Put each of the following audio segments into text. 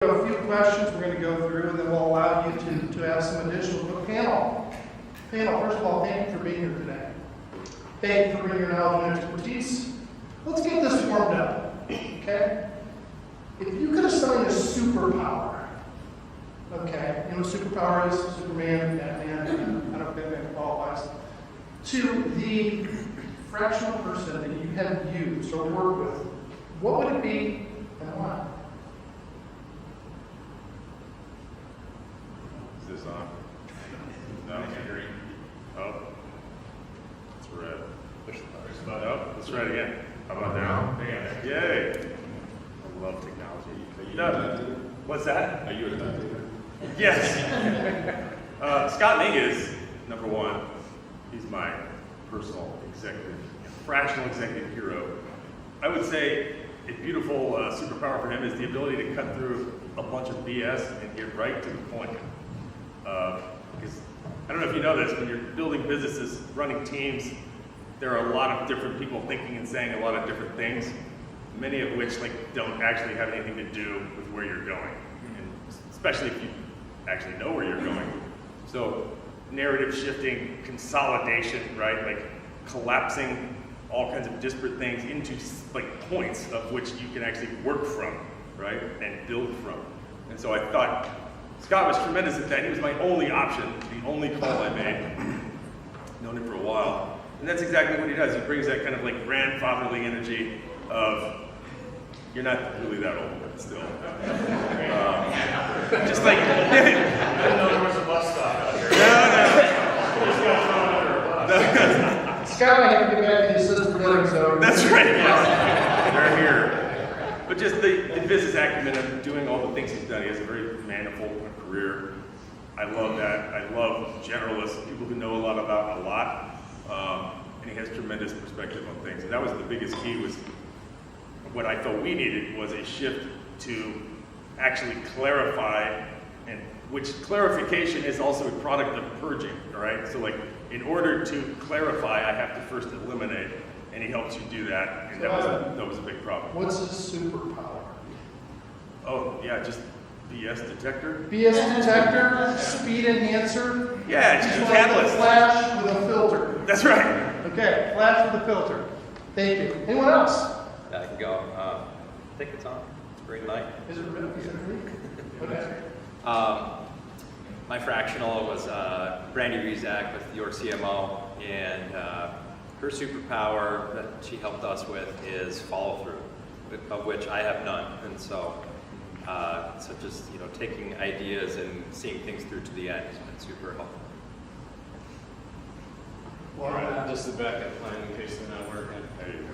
A few questions we're going to go through, and then we'll allow you to ask some additional. But panel, first of all, thank you for being here today. Thank you for bringing your knowledge and expertise. Let's get this warmed up, okay? If you could assign a superpower, okay, you know what superpower is? Superman, Batman, I don't know if Batman qualifies, to the fractional person that you have used or worked with, what would it be and why? Is this on? No, it's green. Oh, it's red. No, let's try it again. How about now? Yay! I love technology. No. What's that? Are you a dictator? Yes. Scott Mingus, number one. He's my personal executive, fractional executive hero. I would say a beautiful superpower for him is the ability to cut through a bunch of BS and get right to the point. Because I don't know if you know this, when you're building businesses, running teams, there are a lot of different people thinking and saying a lot of different things, many of which don't actually have anything to do with where you're going, and especially if you actually know where you're going. So narrative shifting, consolidation, right? Like collapsing all kinds of disparate things into points of which you can actually work from, right? And build from. And so I thought Scott was tremendous at that. He was my only option, the only call I made. Known him for a while. And that's exactly what he does. He brings that kind of grandfatherly energy of, you're not really that old, but still. Just like, I didn't know there was a bus stop out here. No. Scott, I have to get back to the assistant building, so. That's right, yes. They're here. But just the business acumen of doing all the things he's done. He has a very manifold career. I love that. I love generalists, people who know a lot about a lot. And he has tremendous perspective on things. And that was the biggest key, was what I felt we needed was a shift to actually clarify, and which clarification is also a product of purging, all right? So in order to clarify, I have to first eliminate, and he helps you do that, and that was a big problem. What's his superpower? Oh, yeah, just BS detector. BS detector, speed enhancer. Yeah, it's just a like catalyst. Flash with a filter. That's right. Okay, flash with a filter. Thank you. Anyone else? I can go. I think it's on. It's a great night. Is it real? Is it real? Okay. My fractional was Brandy Rizak with your CMO, and her superpower that she helped us with is follow through, of which I have none. And so just taking ideas and seeing things through to the end has been super helpful. All right, just the backup plan in case they're not working. There you go.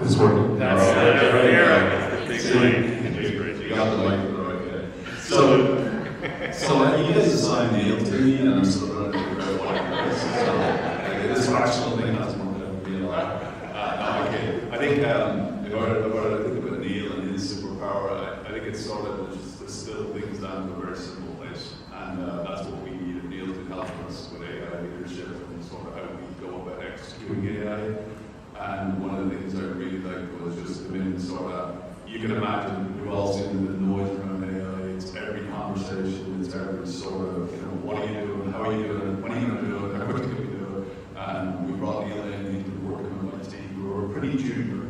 It's working. That's the big thing. You got the mic for the right guy. So you guys assigned Neil to me, and I'm sort of running to figure out what it is. This fractional thing has more than me a lot. Okay. I think if I think about Neil and his superpower, I think it's sort of just distill things down to a very simple place, and that's what we need. Neil to help us with AI leadership and sort of how we go about executing AI. And one of the things I really liked was just the minute sort of, you can imagine, we've all seen the noise around AI, it's every conversation, it's every sort of, what are you doing, how are you doing it, when are you going to do it, how quickly can we do it, and we brought Neil in, he's been working on my team. We were pretty junior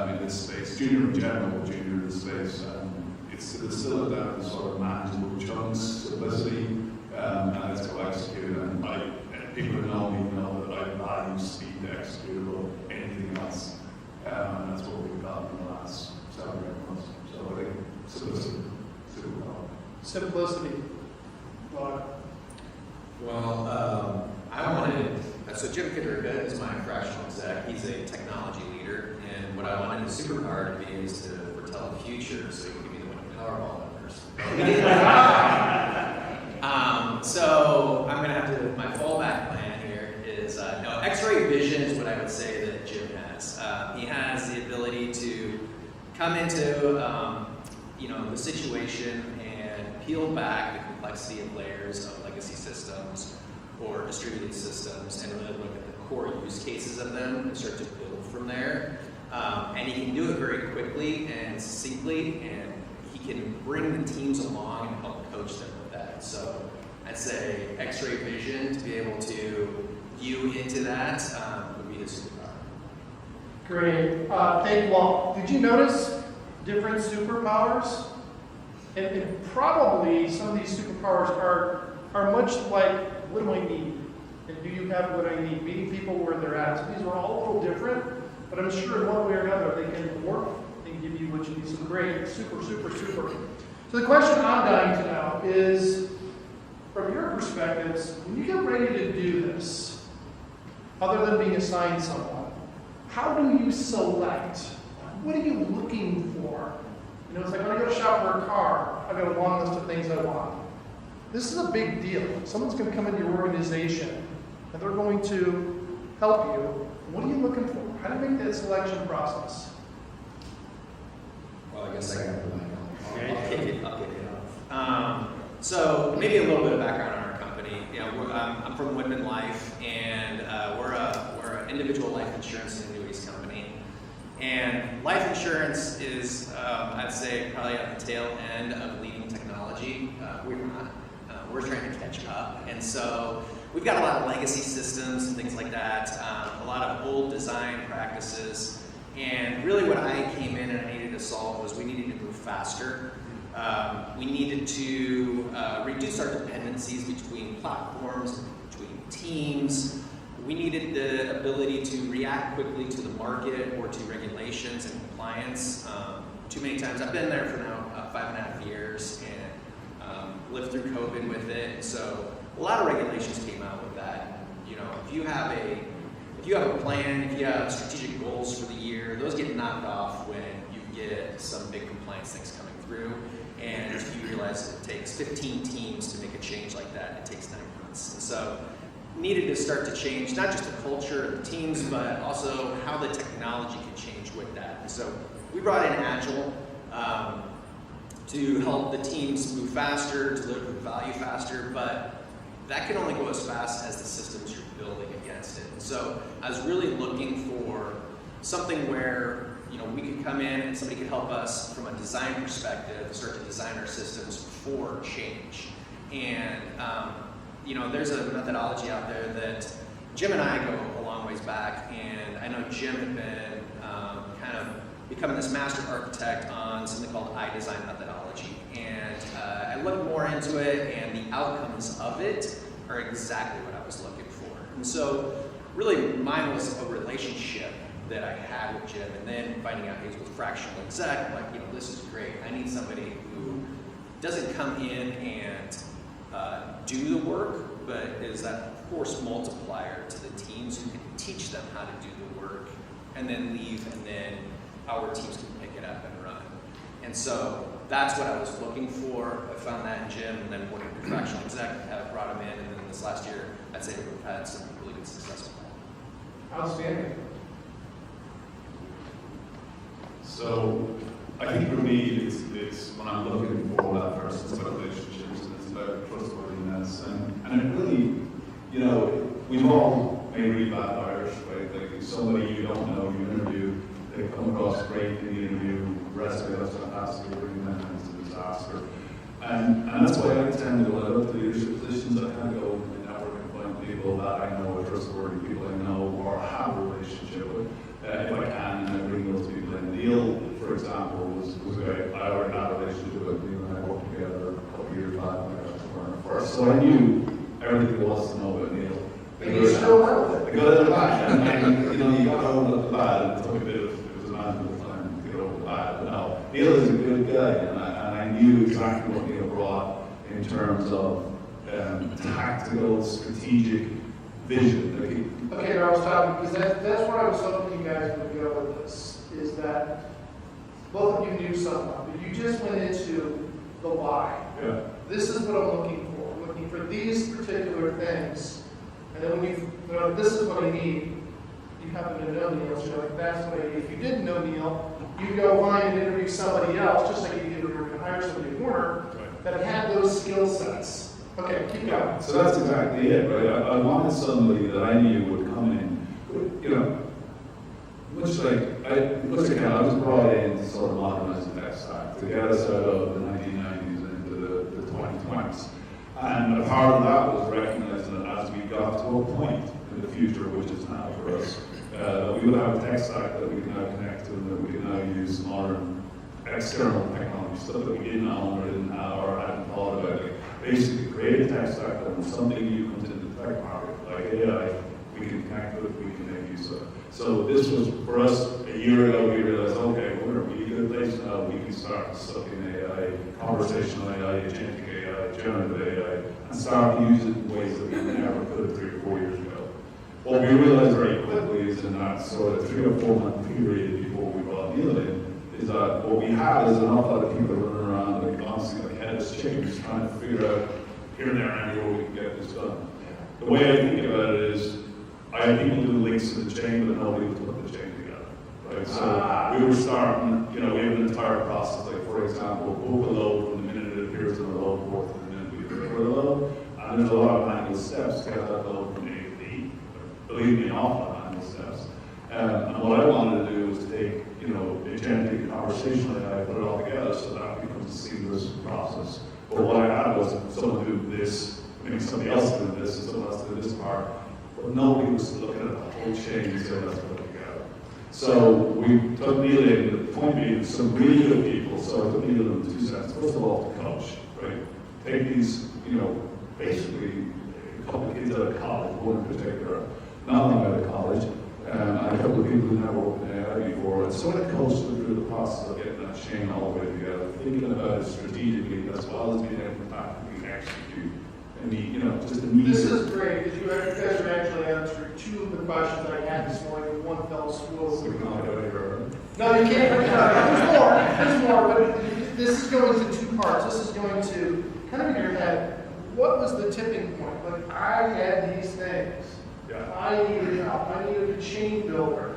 in this space, junior in general, but junior in this space, and it's still down to sort of manageable chunks, simplicity, and it's go execute, and people who know me know that I value speed to execute above anything else. And that's what we've got in the last 7 months. So I think simplicity, super power. Simplicity. Well, I wanted, so Jim Kidriga is my fractional exec. He's a technology leader, and what I wanted his superpower to be is to foretell the future, so he can be the one to Powerball numbers. So I'm going to have to, my fallback plan here is, no, X-ray vision is what I would say that Jim has. He has the ability to come into, the situation and peel back the complexity of layers of legacy systems or distributed systems and really look at the core use cases of them and start to build from there. And he can do it very quickly and succinctly, and he can bring the teams along and help coach them with that. So I'd say X-ray vision to be able to view into that would be his superpower. Great. Thank you all. Did you notice different superpowers? And probably some of these superpowers are much like, what do I need? And do you have what I need? Meeting people where they're at. So these are all a little different, but I'm sure in one way or another they can work and give you what you need. So great. Super. So the question I'm dying to know is, from your perspectives, when you get ready to do this, other than being assigned someone, how do you select? What are you looking for? You know, it's like when I go to shop for a car, I've got a long list of things I want. This is a big deal. Someone's going to come into your organization and they're going to help you. What are you looking for? How do you make that selection process? Well, I guess I got the mic on. I'll kick it off. So maybe a little bit of background on our company. You know, I'm from Whitman Life, and we're an individual life insurance and annuities company. And life insurance is, I'd say, probably at the tail end of leading technology. We're not. We're trying to catch up. And so we've got a lot of legacy systems and things like that, a lot of old design practices. And really what I came in and I needed to solve was we needed to move faster. We needed to reduce our dependencies between platforms, between teams. We needed the ability to react quickly to the market or to regulations and compliance. Too many times, I've been there for now 5.5 years and lived through COVID with it. So a lot of regulations came out with that. You know, if you have a plan, if you have strategic goals for the year, those get knocked off when you get some big compliance things coming through, and you realize it takes 15 teams to make a change like that. It takes 9 months. And so needed to start to change not just the culture of the teams, but also how the technology can change with that. And so we brought in Agile to help the teams move faster, deliver value faster, but that can only go as fast as the systems you're building against it. And so I was really looking for something where, you know, we could come in and somebody could help us from a design perspective, start to design our systems for change. And you know, there's a methodology out there that Jim and I go a long ways back, and I know Jim had been kind of becoming this master architect on something called iDesign methodology. And I looked more into it, and the outcomes of it are exactly what I was looking for. And so really mine was a relationship that I had with Jim, and then finding out he was with FractionalExec, like, you know, this is great. I need somebody who doesn't come in and do the work, but is that force multiplier to the teams who can teach them how to do the work and then leave, and then our teams can pick it up and run. And so that's what I was looking for. I found that in Jim, and then working with FractionalExec, brought him in, and then this last year, I'd say we've had some really good success with that. Outstanding. So I think for me, it's when I'm looking for that person, it's about relationships and it's about trustworthiness. And it really, you know, we've all may read bad Irish, right? Like somebody you don't know, you interview, they come across great in the interview, the rest of it is fantastic, bringing them into a disaster. And that's why I tend to go out to leadership positions. I kind of go and network and find people that I know are trustworthy, people I know or have a relationship with. If I can, and I bring those people in. Neil, for example, was great. I already had a relationship with Neil, and I worked together a couple of years back when I got to Warner first. So I knew everything there was to know about Neil. The good and the bad. And you know, you got over the bad. It took a bit of, it was a man of time to get over the bad. But no, Neil is a good guy, and I knew exactly what Neil brought in terms of tactical, strategic vision. Okay, I was talking, because that's where I was hoping you guys would go with this, is that both of you knew someone, but you just went into the why. Yeah. This is what I'm looking for. I'm looking for these particular things. And then when you know, this is what I need, you happen to know Neil, so you're like, that's what I need. If you didn't know Neil, you go find and interview somebody else, just like you did when you were going to hire somebody at Warner, that had those skill sets. Okay, keep going. So that's exactly it, right? I wanted somebody that I knew would come in, you know, much like I was brought in to sort of modernize the tech stack, to get us out of the 1990s and into the 2020s. And a part of that was recognizing that as we got to a point in the future, which is now for us, that we would have a tech stack that we can now connect to and that we can now use modern external technology, stuff that we didn't own or didn't have or hadn't thought about. Like basically create a tech stack that when something new comes into the tech market, like AI, we can connect with it, we can make use of it. So this was, for us, a year ago, we realized, okay, we're in a really good place now, we can start sucking AI, conversational AI, agentic AI, generative AI, and start to use it in ways that we never could have 3 or 4 years ago. What we realized very quickly is in that sort of 3 or 4 month period before we brought Neil in, is that what we had is an awful lot of people running around, like honestly, like headless chickens, trying to figure out here and there and everywhere we can get this done. The way I think about it is, I had people do links in the chain, but nobody would put the chain together, right? So we were starting, you know, we have an entire process, like for example, book a load from the minute it appears on the load port to the minute we deliver the load, and there's a lot of manual steps to get that load from A to B. Believe me, an awful lot of manual steps. And what I wanted to do was take, you know, agentic conversational AI, put it all together so that becomes a seamless process. But what I had was someone do this, maybe somebody else do this, and someone else do this part. But nobody was looking at the whole chain and saying, let's put it together. So we took Neil in, the point being, some really good people, so I took Neil in 2 cents. First of all, to coach, right? Take these, you know, basically a couple of kids out of college, one in particular, not long out of college, and a couple of people who never worked in AI before, and sort of coached them through the process of getting that chain all the way together, thinking about it strategically as well as being able to practically execute. And you know, just immediately. This is great, because you guys are actually answering 2 of the questions I had this morning, one fell swoop. So we can all go here. No, you can't. There's more, but this is going to 2 parts. This is going to kind of in your head, what was the tipping point? Like, I had these things. Yeah. I needed help. I needed a chain builder.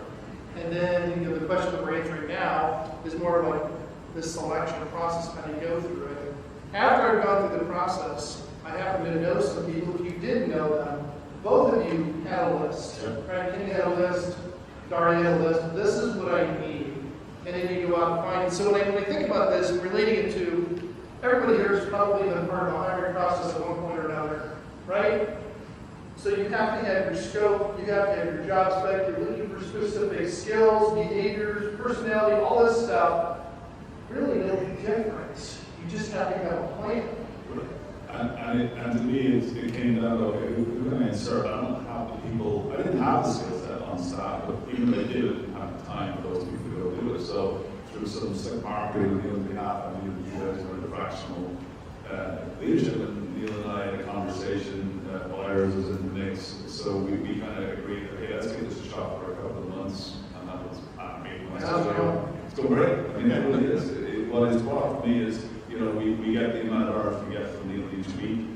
And then, you know, the question that we're answering now is more of like this selection process, how do you go through it? After I've gone through the process, I happen to know some people. If you didn't know them, both of you had a list, right? Kenny had a list, Daria had a list. This is what I need, and then you go out and find it. So when I think about this, relating it to everybody here has probably been part of a hiring process at one point or another, right? So you have to have your scope, you have to have your job spec. You're looking for specific skills, behaviors, personality, all this stuff. Really no difference. You just have to have a plan. And to me, it came down to, okay, who can I insert? I don't have the people, I didn't have the skill set on staff, but even if I did, I didn't have the time for those people to go do it. So through some slick marketing on Neil's behalf, I needed you guys were the fractional leadership, and Neil and I had a conversation, Byers was in the mix, so we kind of agreed, okay, let's give this a shot for a couple of months, and that was, it's going great. I mean, it really is. What it's brought for me is, you know, we get the amount of hours we get from Neil each week.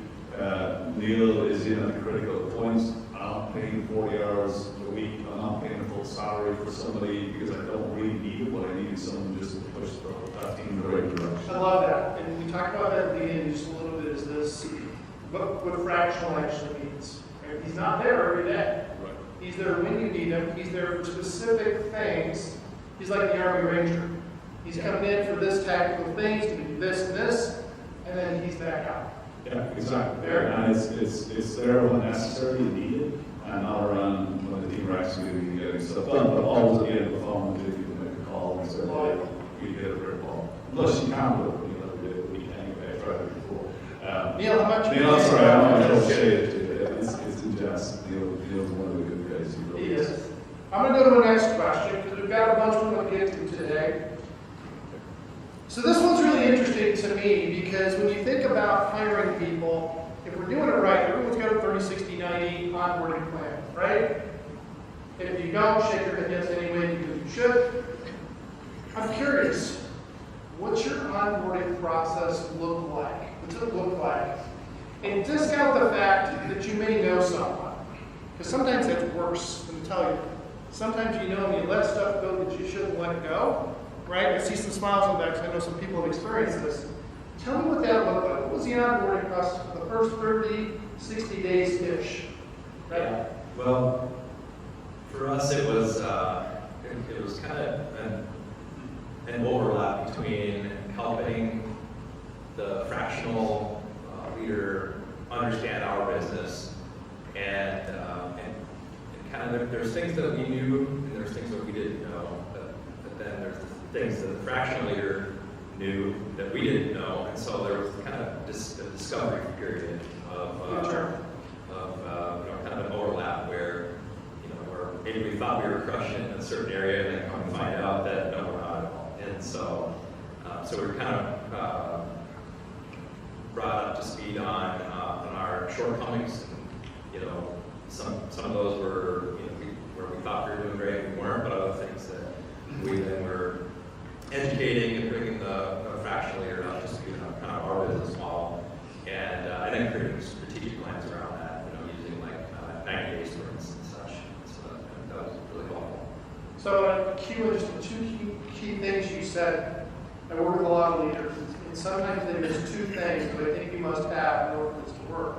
Neil is in at the critical points. I'm not paying 40 hours a week. I'm not paying a full salary for somebody because I don't really need it. What I need is someone just to push that team in the right direction. I love that. And we talked about that at the beginning just a little bit, is this, what fractional actually means. Right? He's not there every day. Right. He's there when you need him. He's there for specific things. He's like the Army Ranger. He's coming in for this tactical things, to do this and this, and then he's back out. Yeah, exactly. And it's there when necessary and needed, and not around when the team are actually getting stuff done. But always at the end of the phone, you can make a call and say, hey, we hit a brick wall. Unless you can't do it, you know, we did it anyway. I tried it before. Neil, how much? Neil, I'm sorry, I'm not going to say it. It's in jest. Neil's one of the good guys. He is. I'm going to go to the next question because we've got a bunch we're going to get to today. So this one's really interesting to me because when you think about hiring people, if we're doing it right, everyone's got a 30, 60, 90 onboarding plan, right? And if you don't, shake your head yes anyway because you should. I'm curious, what's your onboarding process look like? What's it look like? And discount the fact that you may know someone, because sometimes that's worse than tell you. Sometimes you know and you let stuff go that you shouldn't let go. Right? I see some smiles on that because I know some people have experienced this. Tell me what that looked like. What was the onboarding process for the first 30, 60 days-ish? Right? Yeah. Well, for us it was kind of an overlap between helping the fractional leader understand our business, and kind of there's things that we knew and there's things that we didn't know, but then there's things that the fractional leader knew that we didn't know, and so there was kind of a discovery period of kind of an overlap where where maybe we thought we were crushing it in a certain area, and then come to find out that no, we're not at all. And so we were kind of brought up to speed on our shortcomings. And, some of those were where we thought we were doing great, we weren't, but other things that we then were educating and bringing the fractional leader up to speed on kind of our business model, and then creating strategic plans around that, using like 90-day sprints and such. So that was really helpful. So just two key things you said. I work with a lot of leaders, and sometimes there's two things that I think you must have in order for this to work.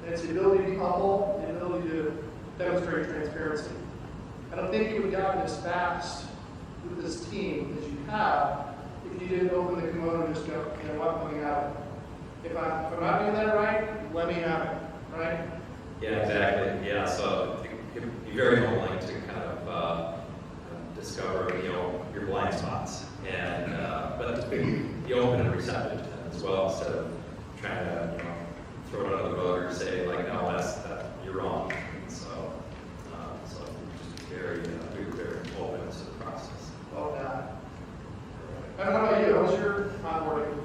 And it's the ability to be humble and the ability to demonstrate transparency. I don't think you would have gotten as fast with this team as you have if you didn't open the kimono and just go, you know what, let me have it. If I'm not doing that right, let me have it, right? Yeah, exactly. Yeah, so it'd be very humbling to kind of discover, your blind spots, and but to be open and receptive to them as well, instead of trying to throw it under the rug or say like, no, that you're wrong. And so just very we were very open to the process. Well done. And how about you? How was your onboarding?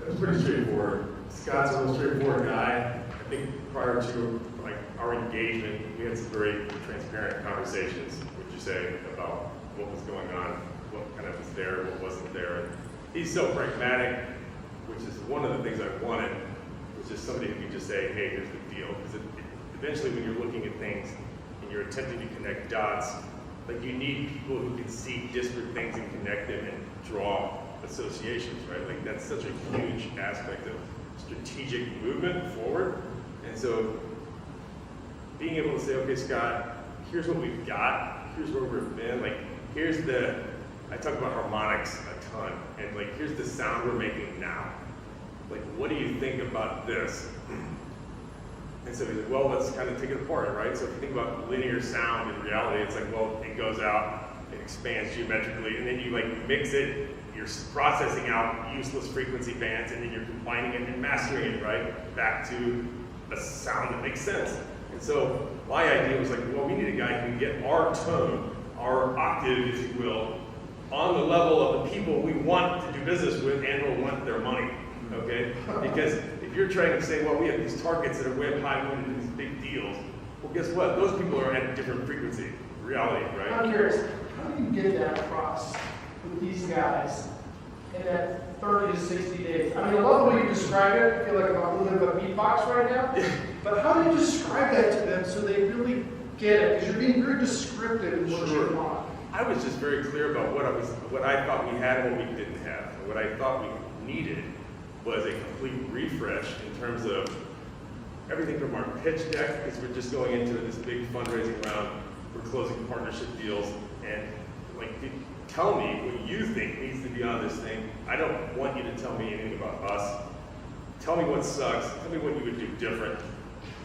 It was pretty straightforward. Scott's a real straightforward guy. I think prior to our engagement, we had some very transparent conversations, would you say, about what was going on, what kind of was there, what wasn't there. And he's so pragmatic, which is one of the things I wanted, was just somebody who could just say, hey, here's the deal. Because eventually when you're looking at things and you're attempting to connect dots, you need people who can see disparate things and connect them and draw associations, right? That's such a huge aspect of strategic movement forward. And so being able to say, okay, Scott, here's what we've got, here's where we've been, I talk about harmonics a ton, and here's the sound we're making now. What do you think about this? And so he's like, well, let's kind of take it apart, right? So if you think about linear sound in reality, it's it goes out, it expands geometrically, and then you mix it, you're processing out useless frequency bands, and then you're combining it and mastering it, right? Back to a sound that makes sense. And so my idea was well, we need a guy who can get our tone, our octave, if you will, on the level of the people we want to do business with and will want their money, okay? Because if you're trying to say, well, we have these targets that are way up high, we want to do these big deals, well, guess what? Those people are at a different frequency, reality, right? I'm curious, how do you get that across with these guys in that 30 to 60 days? I mean, I love the way you describe it. I feel like I'm a little bit of a beatbox right now. But how do you describe that to them so they really get it? Because you're being very descriptive in what you want. I was just very clear about what I thought we had and what we didn't have. And what I thought we needed was a complete refresh in terms of everything from our pitch deck, because we're just going into this big fundraising round, we're closing partnership deals, and tell me what you think needs to be on this thing. I don't want you to tell me anything about us. Tell me what sucks. Tell me what you would do different.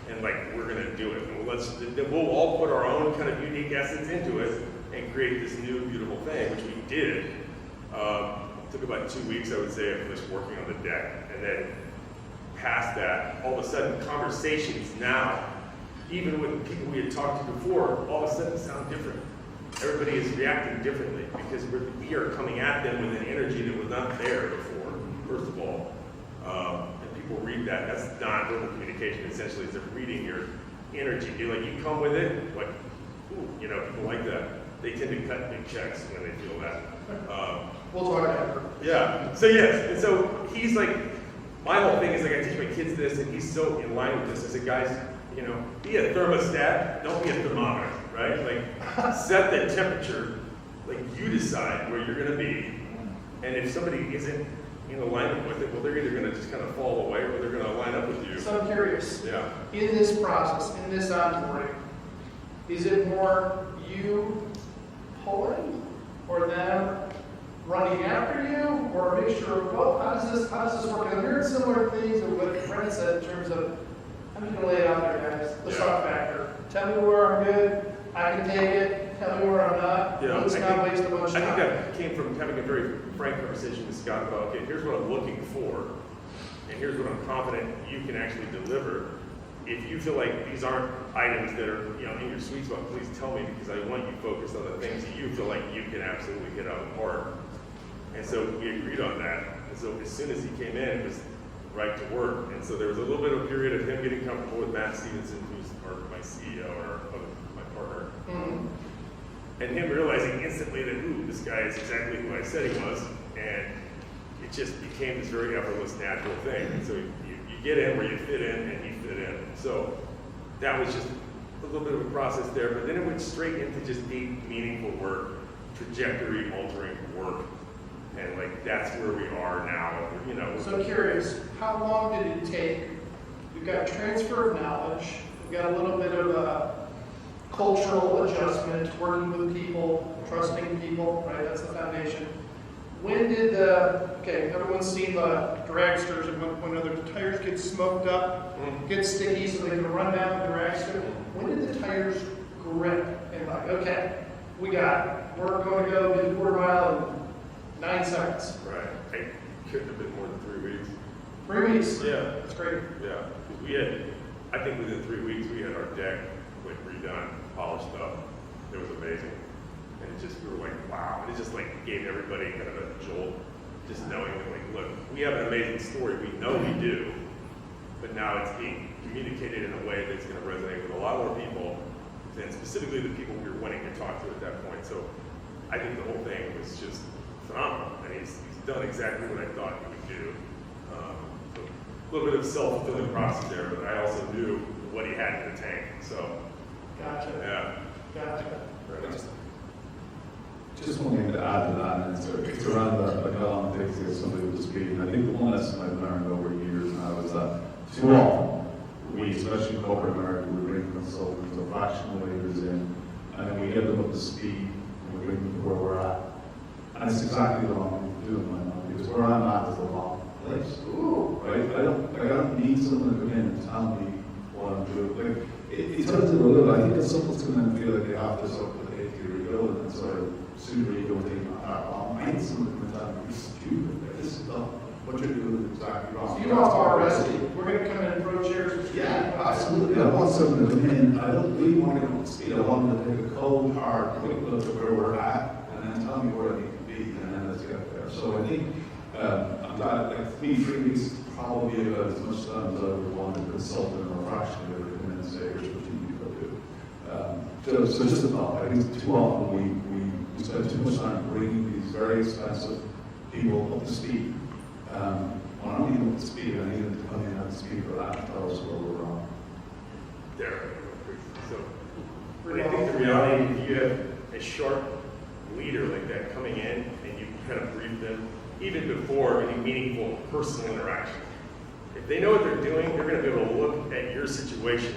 And we're gonna do it. And we'll all put our own kind of unique essence into it and create this new beautiful thing, which we did. It took about 2 weeks, I would say, of just working on the deck. And then past that, all of a sudden, conversations now, even with people we had talked to before, all of a sudden sound different. Everybody is reacting differently because we are coming at them with an energy that was not there before, first of all. And people read that. That's non-verbal communication, essentially. It's reading your energy. You come with it, ooh, people like that. They tend to cut big checks when they feel that. We'll talk after. Yeah. So yes, and so he's my whole thing is I teach my kids this, and he's so in line with this. I said, guys, be a thermostat, don't be a thermometer, right? Set the temperature, you decide where you're gonna be, and if somebody isn't in alignment with it, well, they're either gonna just kind of fall away or they're gonna line up with you. So I'm curious, Yeah. in this process, in this onboarding, is it more you pulling or them running after you, or a mixture of both? How does this work? And I'm hearing similar things of what Brent said in terms of, I'm just gonna lay it out there, guys, the shock factor. Tell me where I'm good, I can take it, tell me where I'm not, Yeah, let's not waste a bunch of I think time. that came from having a very frank conversation with Scott about, okay, here's what I'm looking for, and here's what I'm confident you can actually deliver. If you feel like these aren't items that are, in your sweet spot, please tell me, because I want you focused on the things that you feel like you can absolutely hit out of the park. And so we agreed on that. And so as soon as he came in, it was right to work. And so there was a little bit of a period of him getting comfortable with Matt Stevenson, who's my CEO or my partner. Mhm. And him realizing instantly that, this guy is exactly who I said he was. And it just became this very effortless, natural thing. And so you get in where you fit in, and he fit in. So that was just a little bit of a process there. But then it went straight into just deep, meaningful work, trajectory altering work. And that's where we are now, So I'm curious, how long did it take? We've got transfer of knowledge, we've got a little bit of a cultural adjustment, working with people, trusting people, right? That's the foundation. When did everyone's seen the dragsters and when other tires get smoked up, get sticky so they can run down the dragster. When did the tires grip and okay, we got it. We're going to go do a quarter mile in 9 seconds. Right. I couldn't have been more than 3 weeks. 3 weeks. Yeah. That's great. Yeah. 'Cause we had, I think within 3 weeks, we had our deck redone, polished up. It was amazing. And it just, we were like, wow. And it just gave everybody kind of a jolt, just knowing that look, we have an amazing story. We know we do, but now it's being communicated in a way that's going to resonate with a lot more people, and specifically the people we were wanting to talk to at that point. So I think the whole thing was just phenomenal, and he's done exactly what I thought he would do. So a little bit of self-fulfilling prophecy there, but I also knew what he had in the tank. So Gotcha. yeah, Gotcha. right. Just one thing to add to that, and it's around how long it takes to get somebody up to speed. And I think the one lesson I've learned over years now is that too often, we, especially in corporate America, we bring consultants or fractional leaders in, and then we get them up to speed, and we bring them to where we're at. And it's exactly the wrong thing to do in my mind, because where I'm at is the wrong place. Ooh. Right? I don't need someone to come in and tell me what I'm doing. It turns into a little, I think that someone's going to feel like they have to sort of put the 8-year and sort of super ego thing on that. I need someone to come and tell me, you're stupid. This is not, what you're doing is exactly wrong. So you want our rescue? We're going to come in and throw chairs. Yeah, absolutely. I want someone to come in. I don't really want to go to speed. I want them to take a cold, hard, quick look at where we're at, and then tell me where I need to be, and then let's get there. So I think, I'm glad, 3 weeks is probably about as much time as I would want a consultant or a fractional leader to come in and say, here's what you need to do. So just a thought. I think too often we spend too much time bringing these very expensive people up to speed. When I need them up to speed, I need them to come in up to speed for that and tell us where we're wrong. There. So I think the reality, if you have a sharp leader like that coming in and you kind of brief them, even before any meaningful personal interaction, if they know what they're doing, they're going to be able to look at your situation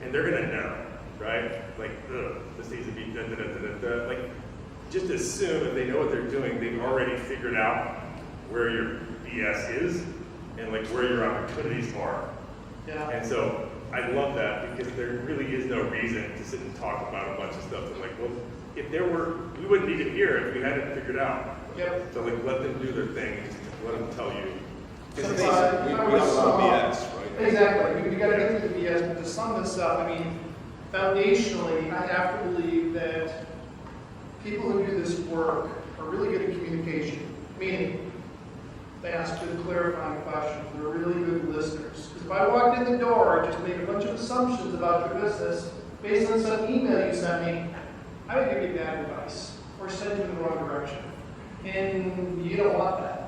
and they're going to know, right? This needs to be da-da-da-da-da. Just assume if they know what they're doing, they've already figured out where your BS is and where your opportunities are. Yeah. And so I love that because there really is no reason to sit and talk about a bunch of stuff that if there were, we wouldn't need it here if we had it figured out. Yep. So let them do their thing, let them tell you. So, We have a lot of BS, right? Exactly. We got to get through the BS, but to sum this up, foundationally, I have to believe that people who do this work are really good at communication, meaning they ask good clarifying questions, they're really good listeners. Because if I walked in the door and just made a bunch of assumptions about your business based on some email you sent me, I would give you bad advice or send you in the wrong direction. And you don't want that.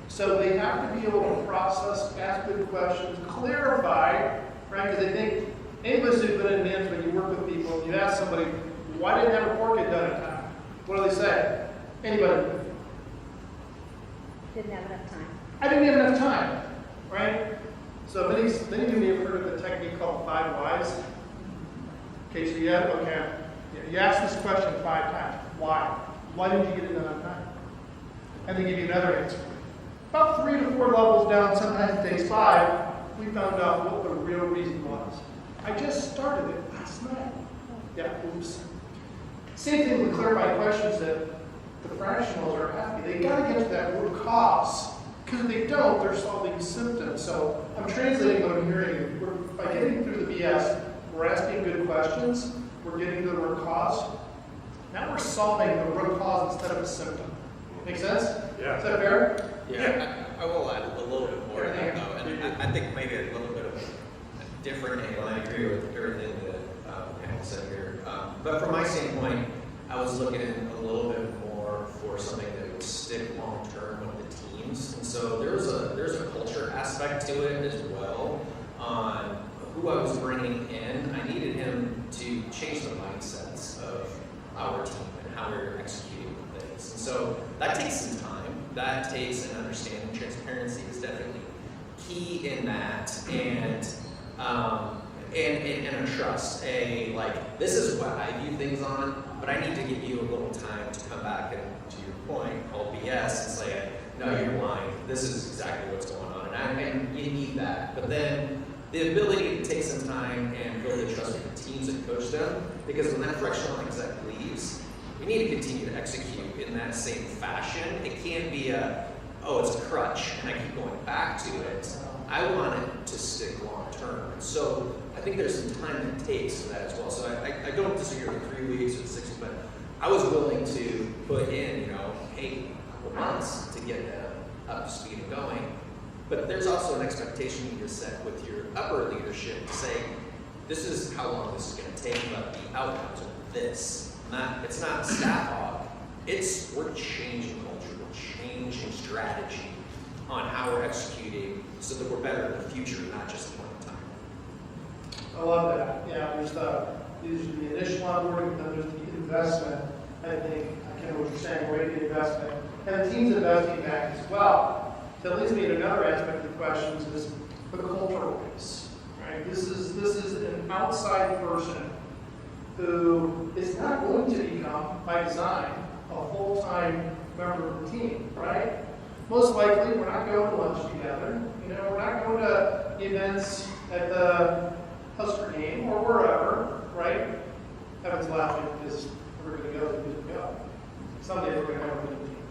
So they have to be able to process, ask good questions, clarify, right? Because I think any of us who've been in management, you work with people, you ask somebody, why didn't that report get done in time? What do they say? Anybody? Didn't have enough time. I didn't have enough time, right? So many of you have heard of the technique called 5 whys. Okay, so you have, you ask this question 5 times. Why? Why didn't you get it done on time? and they give you another answer. About 3 to 4 levels down, sometimes it takes 5, we found out what the real reason was. I just started it last night. Yeah, oops. Same thing with clarified questions that the fractionals are happy. They got to get to that root cause. Because if they don't, they're solving symptoms. So I'm translating what I'm hearing. By getting through the BS, we're asking good questions. We're getting to the root cause. Now we're solving the root cause instead of a symptom. Make sense? Yeah. Is that fair? Yeah, I will add a little bit more to that though, and I think maybe a little bit of a different angle. I agree with everything that panel said here. But from my standpoint, I was looking a little bit more for something that would stick long term with the teams, and so there's a culture aspect to it as well. On who I was bringing in, I needed him to change the mindsets of our team and how we were executing things, and so that takes some time. That takes an understanding. Transparency is definitely key in that, and a trust. Like, this is what I view things on, but I need to give you a little time to come back and, to your point, called BS, and say, no, you're lying. This is exactly what's going on, and you need that. But then the ability to take some time and build the trust with the teams and coach them, because when that fractional exec leaves, we need to continue to execute in that same fashion. It can't be it's a crutch, and I keep going back to it. I want it to stick long term. So I think there's some time that it takes for that as well. So I don't disagree with 3 weeks or 6 weeks, but I was willing to put in, a couple months to get them up to speed and going. But there's also an expectation you just set with your upper leadership to say, this is how long this is going to take, but the outcomes are this. It's not staff hog. We're changing culture, we're changing strategy on how we're executing so that we're better in the future, not just at one time. I love that. Yeah, there's the initial onboarding, and then there's the investment. I think, I can't know what you're saying, great investment. And the team's investing back as well. So that leads me to another aspect of the questions is the cultural piece. Right? This is an outside person who is not going to become, by design, a full-time member of the team, right? Most likely, we're not going to lunch together. We're not going to events at the Husker game or wherever, right? Evan's laughing because we're going to go. Someday we're going to have a good team.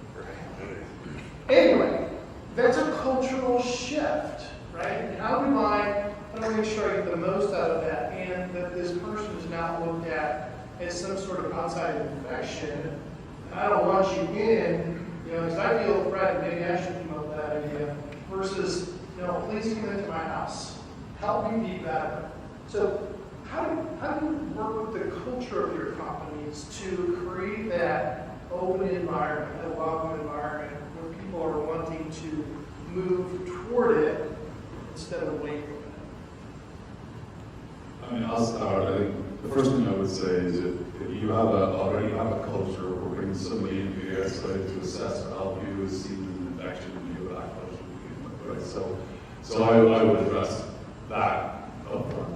Anyway, that's a cultural shift, right? And how do I make sure I get the most out of that, and that this person is not looked at as some sort of outside infection. I don't want you in, because I feel threatened. Maybe I should come up with that idea. Versus, please come into my house. Help me be better. So, how do you work with the culture of your companies to create that open environment, that welcome environment, where people are wanting to move toward it instead of away from it? I mean, I'll start. I think the first thing I would say is if you already have a culture where bringing somebody into the outside to assess or help you with seeing infection and you have that culture, right? So I would address that up front.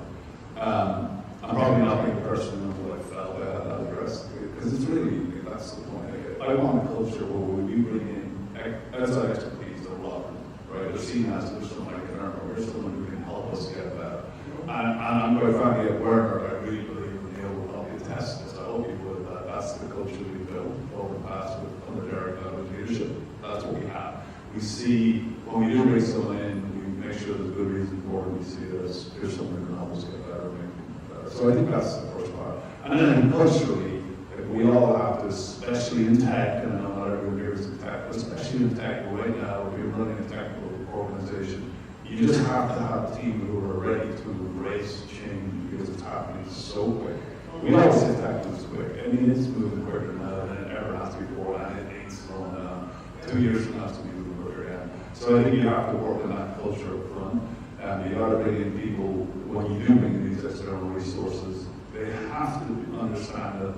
I'm probably not being personal in what I felt I had that addressed, because it's really, that's the point. I want a culture where we bring in outside expertise that we're offering, right? They're seen as there's someone I can earn, or there's someone who can help us get better. And I'm quite frankly at Werner, I really believe Neil will probably attest this. I hope he would. That's the culture we built over the past under Derek and with leadership. That's what we have. We see when we do bring someone in, we make sure there's a good reason for it. We see there's someone who can help us get better, make things better. So I think that's the first part. And then culturally, we all have to, especially in tech, and I know not everyone here is in tech, but especially in tech right now, if you're running a technical organization, you just have to have a team who are ready to embrace change because it's happening so quick. We always say tech moves quick. I mean, it's moving quicker now than it ever has before, and it ain't slowing down. 2 years from now, it's going to be moving quicker again. So I think you have to work on that culture up front. You got to bring in people, when you do bring in these external resources, they have to understand that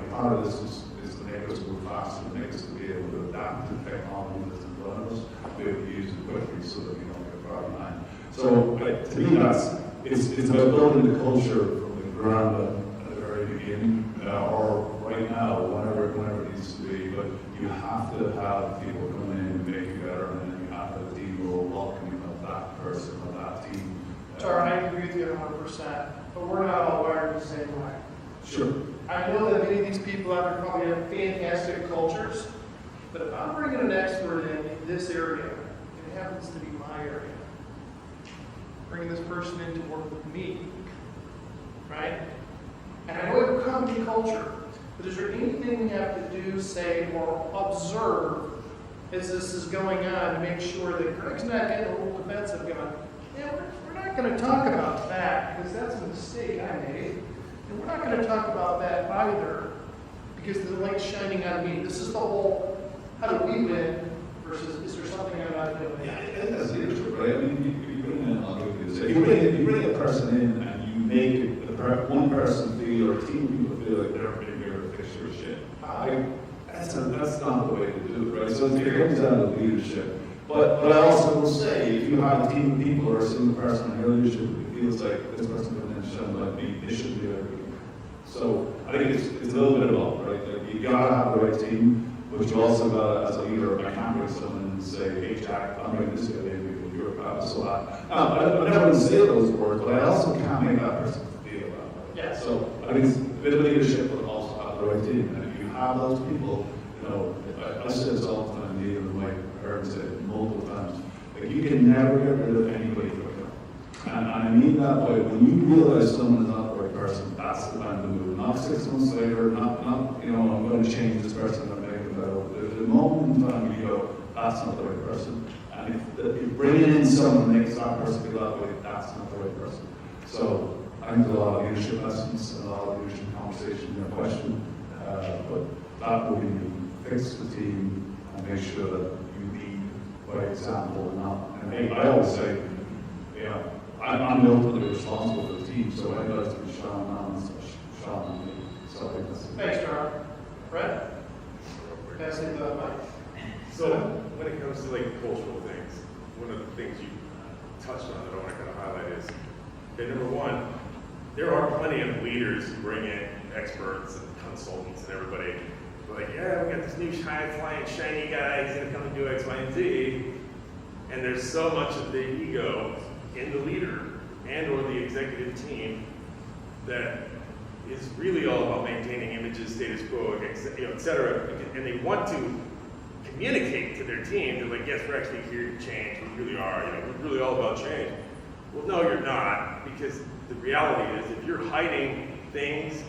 part of this is to make us move faster, to make us to be able to adapt to technology that's in front of us, be able to use it quickly so that we don't get far behind. So to me, it's about building the culture from the ground up at the very beginning, or right now, whenever it needs to be. But you have to have people coming that team. Tara, I agree with you 100%, but we're not all wired the same way. Sure. I know that many of these people out there probably have fantastic cultures, but if I'm bringing an expert in this area, it happens to be my area, bringing this person in to work with me, right? And I know we have a company culture, but is there anything we have to do, say, or observe as this is going on to make sure that Greg's not getting a little defensive going, yeah, we're not going to talk about that because that's a mistake I made. And we're not going to talk about that either because the light's shining on me. This is the whole, how do we win versus is there something I'm not doing? Yeah, I think that's leadership, right? I mean, you bring in, I'll go to this. You bring a person in and you make one person feel or a team of people feel like they're bigger fixture of shit. That's not the way to do it, right? So it comes down to leadership. But I also will say, if you have a team of people or a single person in your leadership who feels like this person coming in and shouting like me, they shouldn't be able to. So I think it's a little bit of both, right? Like you gotta have the right team, but you also gotta, as a leader, I can't bring someone and say, hey Jack, I'm bringing this guy in because you're a bad. So I never would say those words, but I also can't make that person feel that way. Yeah. So I think it's a bit of leadership, but also have the right team. And if you have those people, you know, I say this all the time, Neil and Mike, I heard say it multiple times. Like you can never get rid of anybody quicker. And I mean that by when you realize someone is not the right person, that's the time to move. Not 6 months later, not you know, I'm going to change this person and make them better. The moment in time you go, that's not the right person. And if bringing in someone makes that person feel that way, that's not the right person. So I think there's a lot of leadership lessons and a lot of leadership conversation in your question. But that will be fix the team and make sure that you lead by example and not. And I always say, you know, I'm ultimately responsible for the team, so I got to be Sean and Sean and me. So I think that's Thanks, John. Brett? Passing the mic. So when it comes to like cultural things, one of the things you touched on that I want to kind of highlight is, okay, number one, there are plenty of leaders who bring in experts and consultants and everybody. Like, yeah, we got this new high-flying, shiny guy, he's going to come and do X, Y, and Z. And there's so much of the ego in the leader and or the executive team that is really all about maintaining images, status quo, et cetera. And they want to communicate to their team that like, yes, we're actually here to change. We really are. You know, we're really all about change. Well, no, you're not, because the reality is if you're hiding things,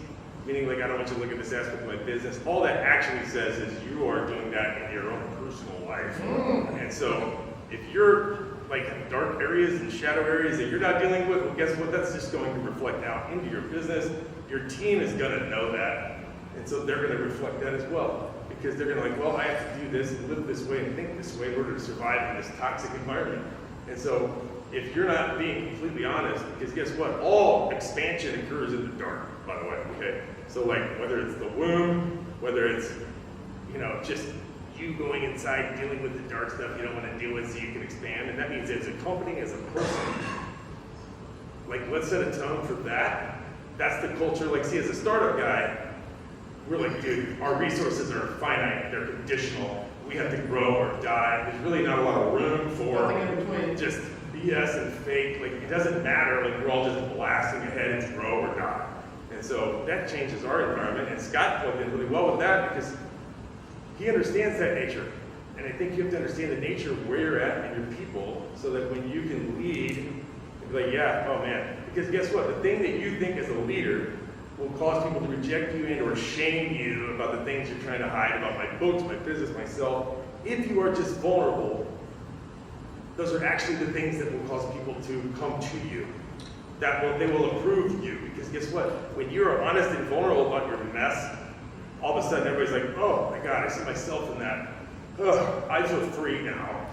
meaning like I don't want you to look at this aspect of my business, all that actually says is you are doing that in your own personal life. And so if you're like dark areas and shadow areas that you're not dealing with, well, guess what? That's just going to reflect out into your business. Your team is going to know that. And so they're going to reflect that as well. Because they're going to like, well, I have to do this and live this way and think this way in order to survive in this toxic environment. And so if you're not being completely honest, because guess what? All expansion occurs in the dark, by the way, okay? So like whether it's the womb, whether it's, you know, just you going inside dealing with the dark stuff you don't want to deal with so you can expand. And that means as a company, as a person, like let's set a tone for that. That's the culture. Like see, as a startup guy, we're like, dude, our resources are finite, they're conditional. We have to grow or die. There's really not a lot of room for just BS and fake. Like it doesn't matter, like we're all just blasting ahead to grow or die. And so that changes our environment. And Scott plugged in really well with that because he understands that nature. And I think you have to understand the nature of where you're at and your people so that when you can lead, and be like, yeah, oh man. Because guess what? The thing that you think as a leader will cause people to reject you and or shame you about the things you're trying to hide about my books, my business, myself. If you are just vulnerable, those are actually the things that will cause people to come to you. They will approve you. Because guess what? When you're honest and vulnerable about your mess, all of a sudden everybody's like, oh my God, I see myself in that. Ugh, I feel free now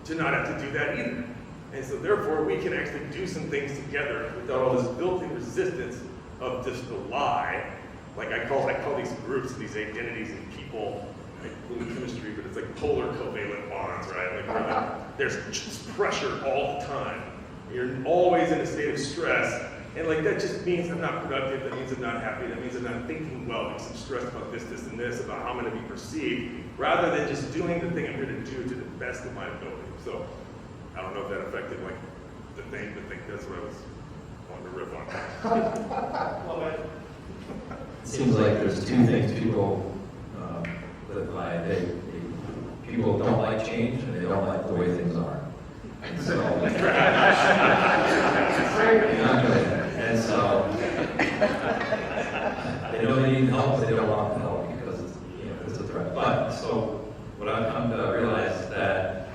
to not have to do that either. And so therefore we can actually do some things together without all this built-in resistance of just the lie. Like I call these groups, these identities and people, like in chemistry, but it's like polar covalent bonds, right? Like there's just pressure all the time. You're always in a state of stress. And like that just means I'm not productive, that means I'm not happy, that means I'm not thinking well because I'm stressed about this, and this, about how I'm gonna be perceived, rather than just doing the thing I'm here to do to the best of my ability. So I don't know if that affected like think that's what I was wanting to rip on. Love it. It seems like there's two things people live by. People don't like change and they don't like the way things are. And so, and so they know they need help, but they don't want the help because it's a threat. But so what I've come to realize is that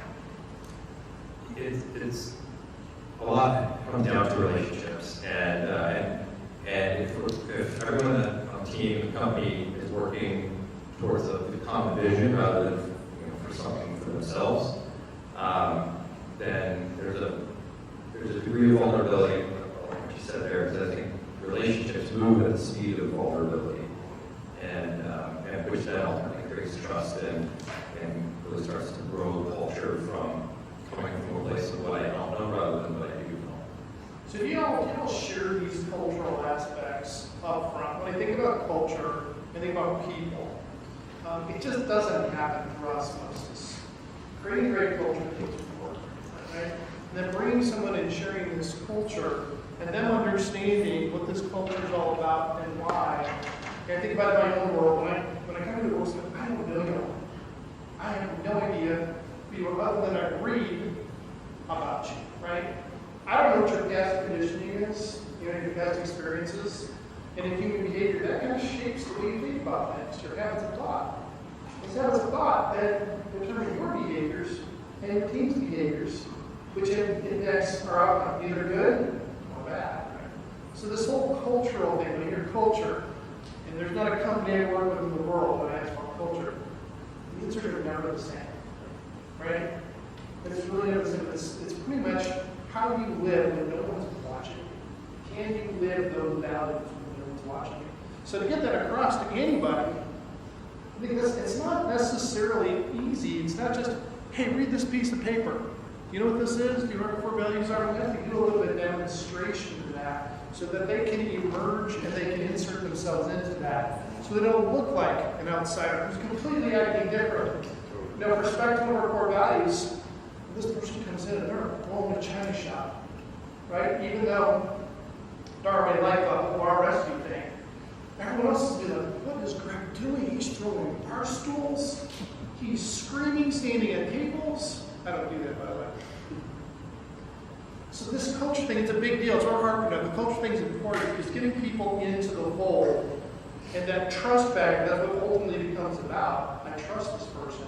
it's a lot comes down to relationships, and if everyone on the team, the company is working towards a common vision rather than for something for themselves, then there's a degree of vulnerability. Like you said there, because I think relationships move at the speed of vulnerability, and which then ultimately creates trust and really starts to grow the culture from coming from a place of what I don't know rather than what I do know. So do y'all share these cultural aspects up front? When I think about culture, I think about people. It just doesn't happen for osmosis. Creating great culture takes work, right? And then bringing someone and sharing this culture, and them understanding what this culture is all about and why. And I think about my own world. When I come to the world, I don't know. I have no idea, other than I read about you, right? I don't know what your past conditioning is, your past experiences, and in human behavior, that kind of shapes the way you think about things, your habits of thought. These habits of thought then determine your behaviors and your team's behaviors, which index our outcome, either good or bad. So this whole cultural thing, when you hear culture, and there's not a company I work with in the world that asks for culture, the answers are never the same, right? It's really never the same. It's pretty much how you live when no one's watching. Can you live those values when no one's watching? So to get that across to anybody, I think it's not necessarily easy. It's not just, hey, read this piece of paper. You know what this is? Do you know what core values are? We have to do a little bit of demonstration to that so that they can emerge and they can insert themselves into that. So they don't look like an outsider who's completely acting different. For respect for our core values, this person comes in and they're blowing a China shop, right? Even though Dara may like the whole bar rescue thing, everyone else is like, what is Greg doing? He's throwing bar stools. He's screaming, standing at tables. I don't do that, by the way. So this culture thing, it's a big deal. It's our heart. The culture thing is important because getting people into the fold and that trust factor, that's what ultimately becomes about. I trust this person.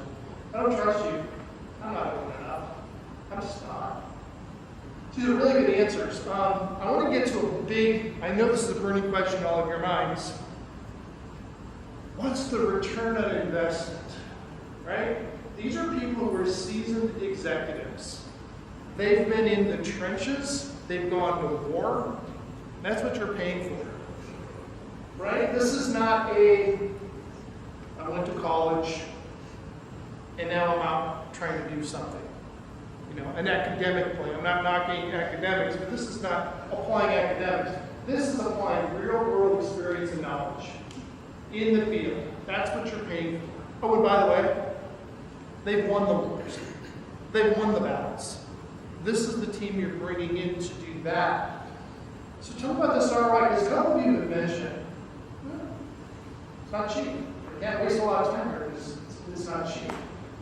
I don't trust you. I'm not doing enough. I'm just not. These are really good answers. I want to get to a big, I know this is a burning question in all of your minds. What's the return on investment? Right? These are people who are seasoned executives. They've been in the trenches. They've gone to war. That's what you're paying for. Right? This is not I went to college and now I'm out trying to do something. An academic plan. I'm not knocking academics, but this is not applying academics. This is applying real-world experience and knowledge in the field. That's what you're paying for. Oh, and by the way, they've won the wars. They've won the battles. This is the team you're bringing in to do that. So tell me about this ROI, because a couple of you have mentioned it's not cheap. We can't waste a lot of time here because it's not cheap.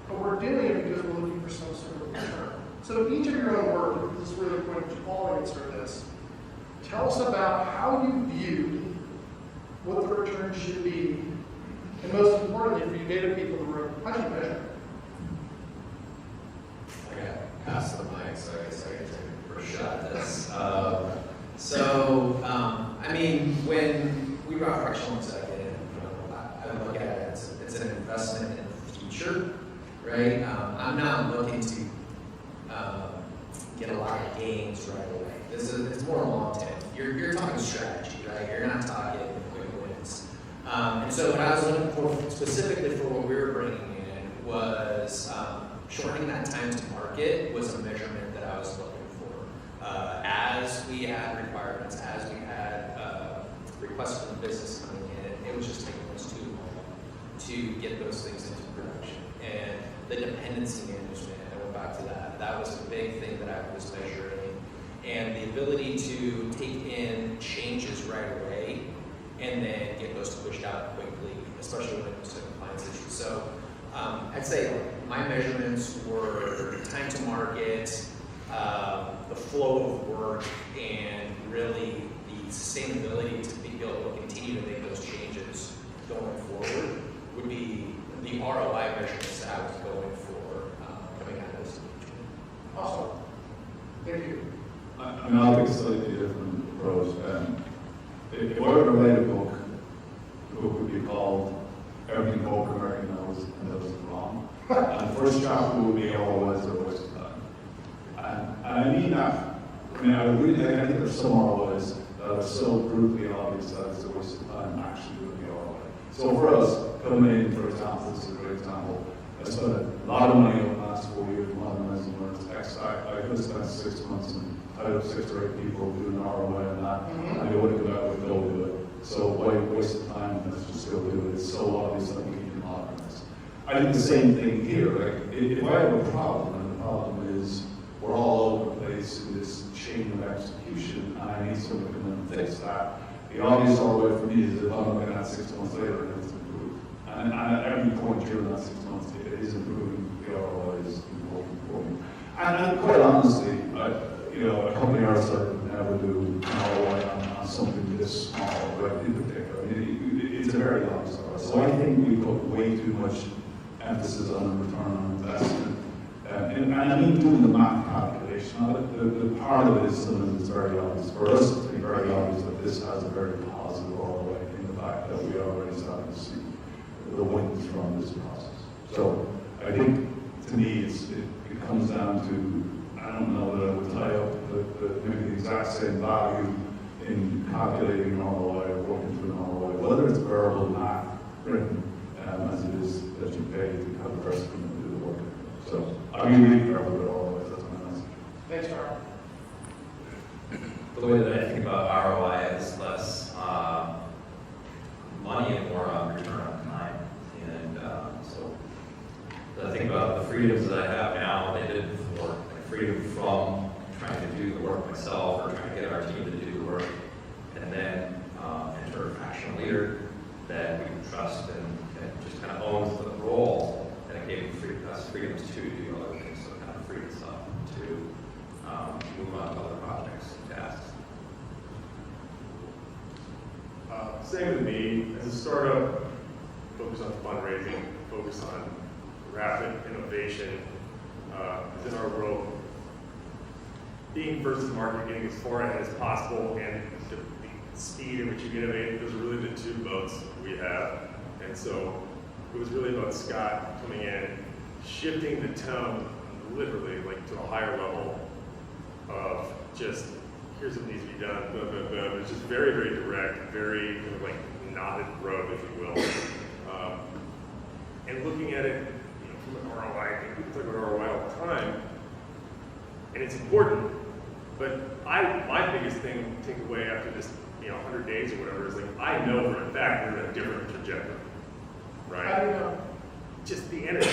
But we're doing it because we're looking for some sort of return. So each of your own words, this is really important to all answer this. Tell us about how you viewed what the return should be, and most importantly for you data people in the room, how do you measure it? I got past the mic, so I guess I can take a first shot at this. When we run FractionalExec, I look at it, it's an investment in the future, right? I'm not looking to get a lot of gains right away. It's more long term. You're talking strategy, right? You're not talking quick wins. And so what I was looking for specifically for what we were bringing in was shortening that time to market was a measurement that I was looking for. As we had requirements, as we had requests from the business coming in, it was just taking us too long to get those things into production. And the dependency management, I went back to that. That was a big thing that I was measuring. and the ability to take in changes right away and then get those pushed out quickly, especially when it comes to compliance issues. So I'd say my measurements were time to market, the flow of work, and really the sustainability to be able to continue to make those changes going forward would be the ROI measurements that I was going for coming out of this. Awesome. Thank you. I mean, I'll take a slightly different approach. If I were to write a book, the book would be called Everything Corporate American Knows and Does It Wrong. And the first chapter would be ROIs are a waste of time. And I mean that. I mean, I think there's some ROIs that are so brutally obvious that it's a waste of time actually doing the ROI. So for us, coming in, for example, this is a great example. I spent a lot of money over the last 4 years modernizing Word. I could have spent 6 months and tied up 6 or 8 people doing an ROI on that, and they would have come out with no do it. So why waste the time? Let's just go do it. It's so obvious that we need to modernize. I think the same thing here. Like, if I have a problem, and the problem is we're all over the place in this chain of execution, and I need someone to come in and fix that, the obvious ROI for me is if I'm looking at 6 months later and it's improved. And at every point during that 6 months, if it is improving, the ROI is important for me. And quite honestly, a company our size would never do an ROI on something this small, right, in particular. I mean, it's a very long story. So I think we put way too much emphasis on return on investment. And I mean doing the math calculation of it. The part of it is something that's very obvious. For us, it's very obvious that this has a very positive ROI in the fact that we are already starting to see the wins from this process. So I think, to me, it comes down to, I don't know that I would tie up maybe the exact same value in calculating an ROI or working through an ROI, whether it's verbal, math, written, as it is that you pay to have a person come and do the work. So I'll be really careful with ROIs, that's my message. Thanks, Mark. The way that I think about ROI is less money and more return on time. And so I think about the freedoms that I have now that I did before. Like freedom from trying to do the work myself or trying to get our team to do the work. And then enter a fractional leader that we can trust and just kind of owns the role, and it gave us freedoms to do other things, so kind of freed us up to move on to other projects, tasks. Same with me. As a startup, focus on fundraising, focus on rapid innovation. Within our world, being first in market, getting as far ahead as possible, and the speed in which you innovate, those are really the two boats we have. And so it was really about Scott coming in, shifting the tone, literally, like to a higher level of just, here's what needs to be done, blah, blah, blah. It's just very, very direct, very kind of like knotted road, if you will. And looking at it, from an ROI, I think people talk about ROI all the time, and it's important, but my biggest thing to take away after this, 100 days or whatever, is like, I know for a fact we're in a different trajectory, right? How do you know? Just the energy,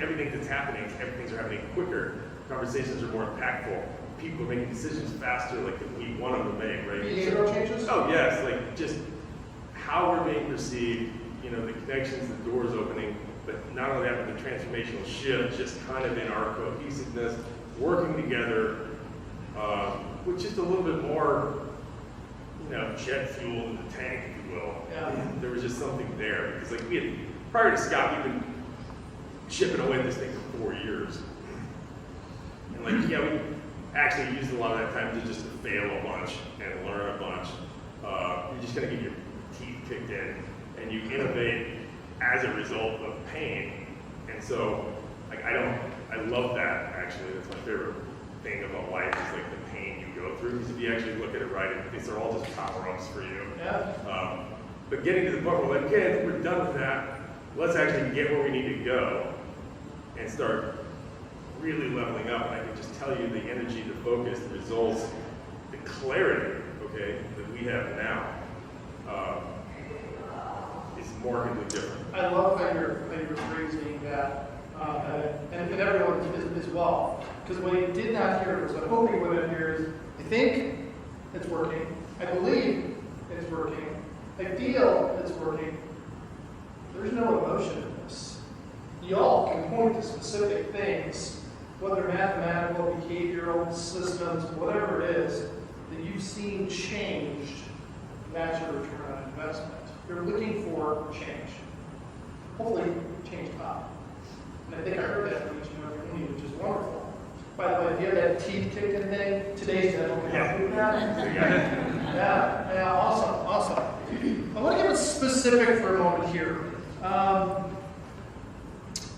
everything that's happening, everything's happening quicker, conversations are more impactful, people are making decisions faster, like that we want them to make, right? Behavioral changes? Oh yes, like just how we're being perceived, the connections, the doors opening, but not only that, but the transformational shift, just kind of in our cohesiveness, working together, with just a little bit more, jet fuel in the tank, if you will. Yeah. There was just something there, because like prior to Scott, we've been chipping away at this thing for 4 years. And like, yeah, we actually used a lot of that time to just fail a bunch and learn a bunch. You just kind of get your teeth kicked in, and you innovate as a result of pain. And so, like, I love that, actually. That's my favorite thing about life, is like the pain you go through. Because if you actually look at it right, these are all just power-ups for you. Yeah. But getting to the point where we're like, okay, I think we're done with that. Let's actually get where we need to go and start really leveling up. And I can just tell you the energy, the focus, the results, the clarity, okay, that we have now is markedly different. I love how you're phrasing that and everyone as well. Because what he did not hear was, I hope he would have heard, I think it's working, I believe it's working, I feel it's working. There's no emotion in this. Y'all can point to specific things, whether mathematical, behavioral systems, whatever it is, that you've seen changed, that's your return on investment. You're looking for change. Hopefully, change up. And I think I heard that from each and every one of you, which is wonderful. By the way, if you have that teeth kicking thing, today's demo. Yeah, awesome. I want to get specific for a moment here.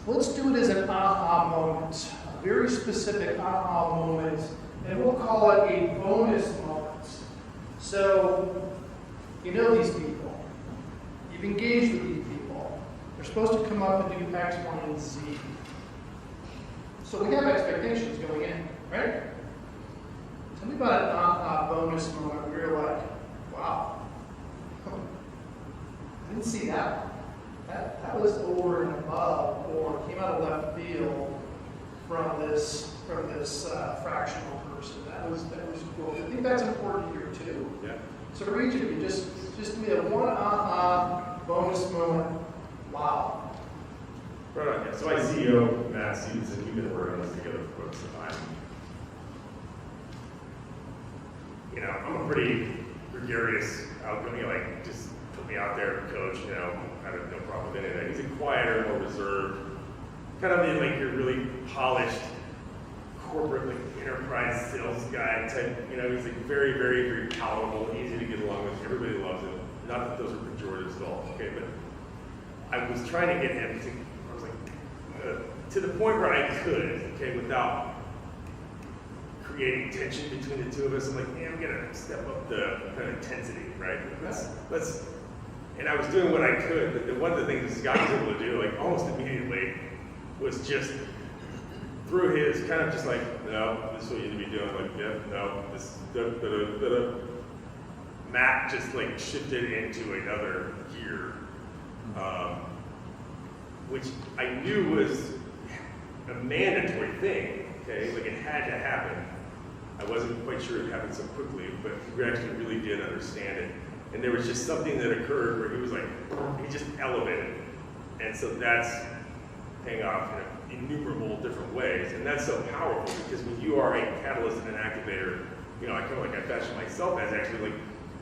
Let's do it as an aha moment, a very specific aha moment, and we'll call it a bonus moment. So, you know these people. You've engaged with these people. They're supposed to come up and do X, Y, and Z. So we have expectations going in, right? Tell me about an aha bonus moment where you're like, wow, I didn't see that. That was over and above, or came out of left field from this fractional person. That was cool. I think that's important here too. Yeah. So for each of you, just give me a one aha bonus moment. Wow. Right on, yeah. So my CEO, Matt Stevenson, we've been working on this together for quite some time. You know, I'm a pretty gregarious, outgoing, like, just put me out there, coach, you know, I have no problem with anything. He's a quieter, more reserved, kind of like your really polished corporate, like, enterprise sales guy type. You know, he's like very, very, very palatable, easy to get along with. Everybody loves him. Not that those are pejoratives at all, okay, but I was trying to get him to, I was like, to the point where I could, okay, without creating tension between the two of us. I'm like, I'm gonna step up the kind of intensity, right? Let's, and I was doing what I could, but one of the things Scott was able to do, like almost immediately, was just through his kind of just like, no, this is what you need to be doing, like, yeah, no, this, Matt just like shifted into another gear, which I knew was a mandatory thing, okay, like it had to happen. I wasn't quite sure it happened so quickly, but he actually really did understand it. And there was just something that occurred where he was like, he just elevated. And so that's paying off in innumerable different ways. And that's so powerful because when you are a catalyst and an activator, you know, I kind of like I fashion myself as actually like,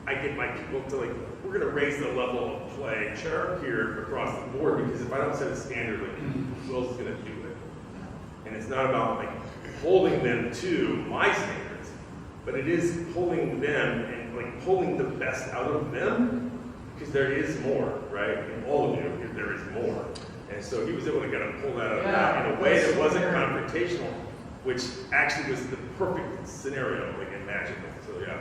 I get my people to like, we're gonna raise the level of play here across the board because if I don't set a standard, like who else is gonna do it? And it's not about like holding them to my standards, but it is pulling them and like pulling the best out of them because there is more, right? In all of you, there is more. And so he was able to kind of pull that out of that in a way that wasn't confrontational, which actually was the perfect scenario, like imaginable. So yeah.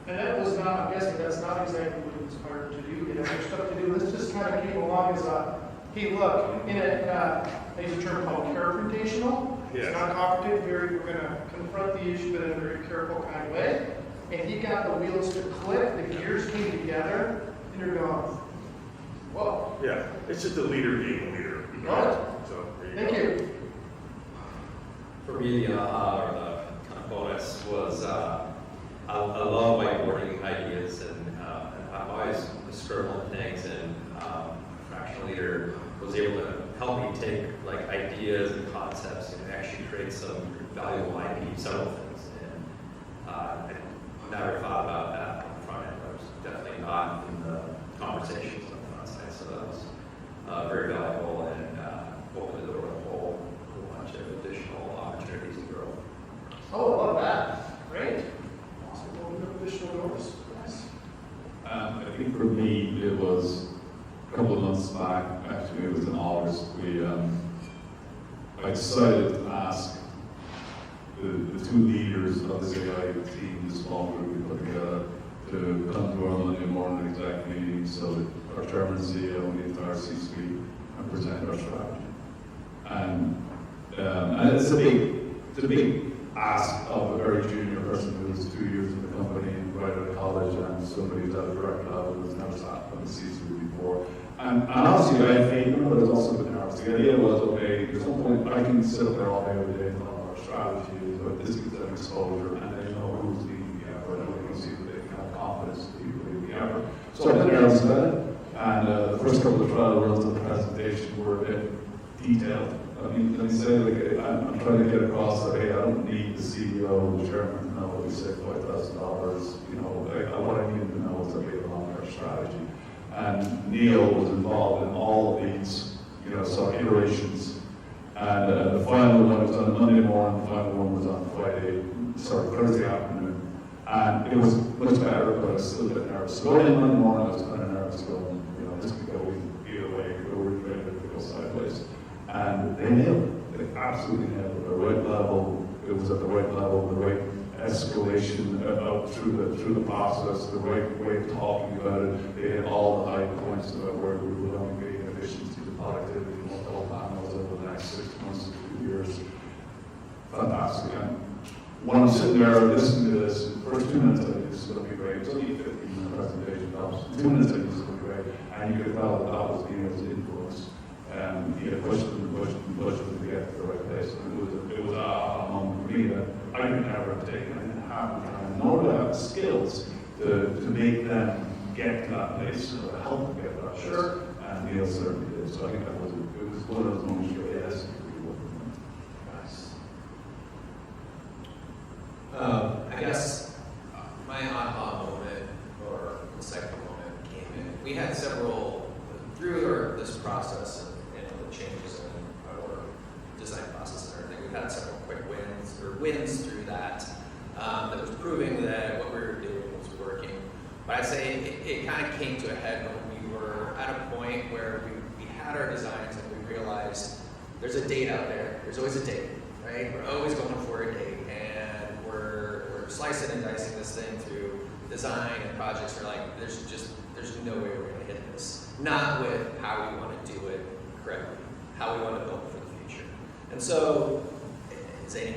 And that was not, I'm guessing that's not exactly what he was hired to do. He had other stuff to do. Let's just kind of keep along as hey, look, in I use a term called confrontational. Yes. It's not confrontative. We're going to confront the issue, but in a very careful kind of way. And he got the wheels to click, the gears came together, and you're going, whoa. Yeah, it's just a leader being a leader. Right. So Thank you. For me, the aha or the kind of bonus was I love whiteboarding ideas, and I'm always scribbling things, and Fractional Leader was able to help me take like ideas and concepts and actually create some valuable IP, several things. And I never thought about that on the front end. I was definitely not in the conversations on the front side, so that was very valuable and opened the door to a whole bunch of additional opportunities to grow. Oh, I love that. Great. Awesome. Open up additional doors. Nice. I think for me, it was a couple of months back, actually it was in August, I decided to ask the two leaders of this AI team, the small group we put together, to come to our Monday morning exec meeting so that our chairman, CEO, and the entire C-suite and present our strategy. And it's a big ask of a very junior person who's 2 years in the company and right out of college and somebody who's at a direct level who's never sat on the C-suite before. And honestly, I had faith in it, but it's also a bit nervous. The idea was, okay, at some point I can sit up there all day every day and talk about our strategies, but this gives them exposure, and they know who's leading the effort, and they can see that they can have confidence in people leading the effort. So I bit nervous about it, and the first couple of trial runs of the presentation were a bit detailed. I mean, let me say, like, I'm trying to get across that, hey, I don't need the CEO, the chairman to know that we saved $5,000. You know, what I need to know is that we have a long-term strategy. And Neil was involved in all of these, you know, sort of iterations. And the final one was on Monday morning, the final one was on Thursday afternoon. And it was much better, but I was still a bit nervous. So going in Monday morning, I was kind of nervous going, you know, this could go either way, it could go really great, it could go sideways. And they nailed it. They absolutely nailed it. The right level, it was at the right level, the right escalation up through the process, the right way of talking about it. They had all the high points about where we were going to be, efficiency, the productivity, what the whole plan was over the next 6 months to 2 years. Fantastic. And when I'm sitting there listening to this, the first 2 minutes I think this is going to be great. It's only a 15-minute presentation. 2 minutes I think this is going to be great. And you could tell that that was being able to influence. He had pushed them to get to the right place. And it was a moment for me that I could never have taken. I didn't have the time, nor did I have the skills to make them get to that place, or to help them get to that place. Sure. And Neil certainly did. So I think it was one of those moments where, yes, Nice. I guess my aha moment, or insightful moment, came in. We had several, through this process and the changes in our design process and everything, we've had several quick wins through that that was proving that what we were doing was working. But I'd say it kind of came to a head when we were at a point where we had our designs and we realized there's a date out there. There's always a date, right? We're always going for a date, and we're slicing and dicing this thing through design and projects. We're like, there's no way we're going to hit this. Not with how we want to do it correctly, how we want to build for the future. And so, as any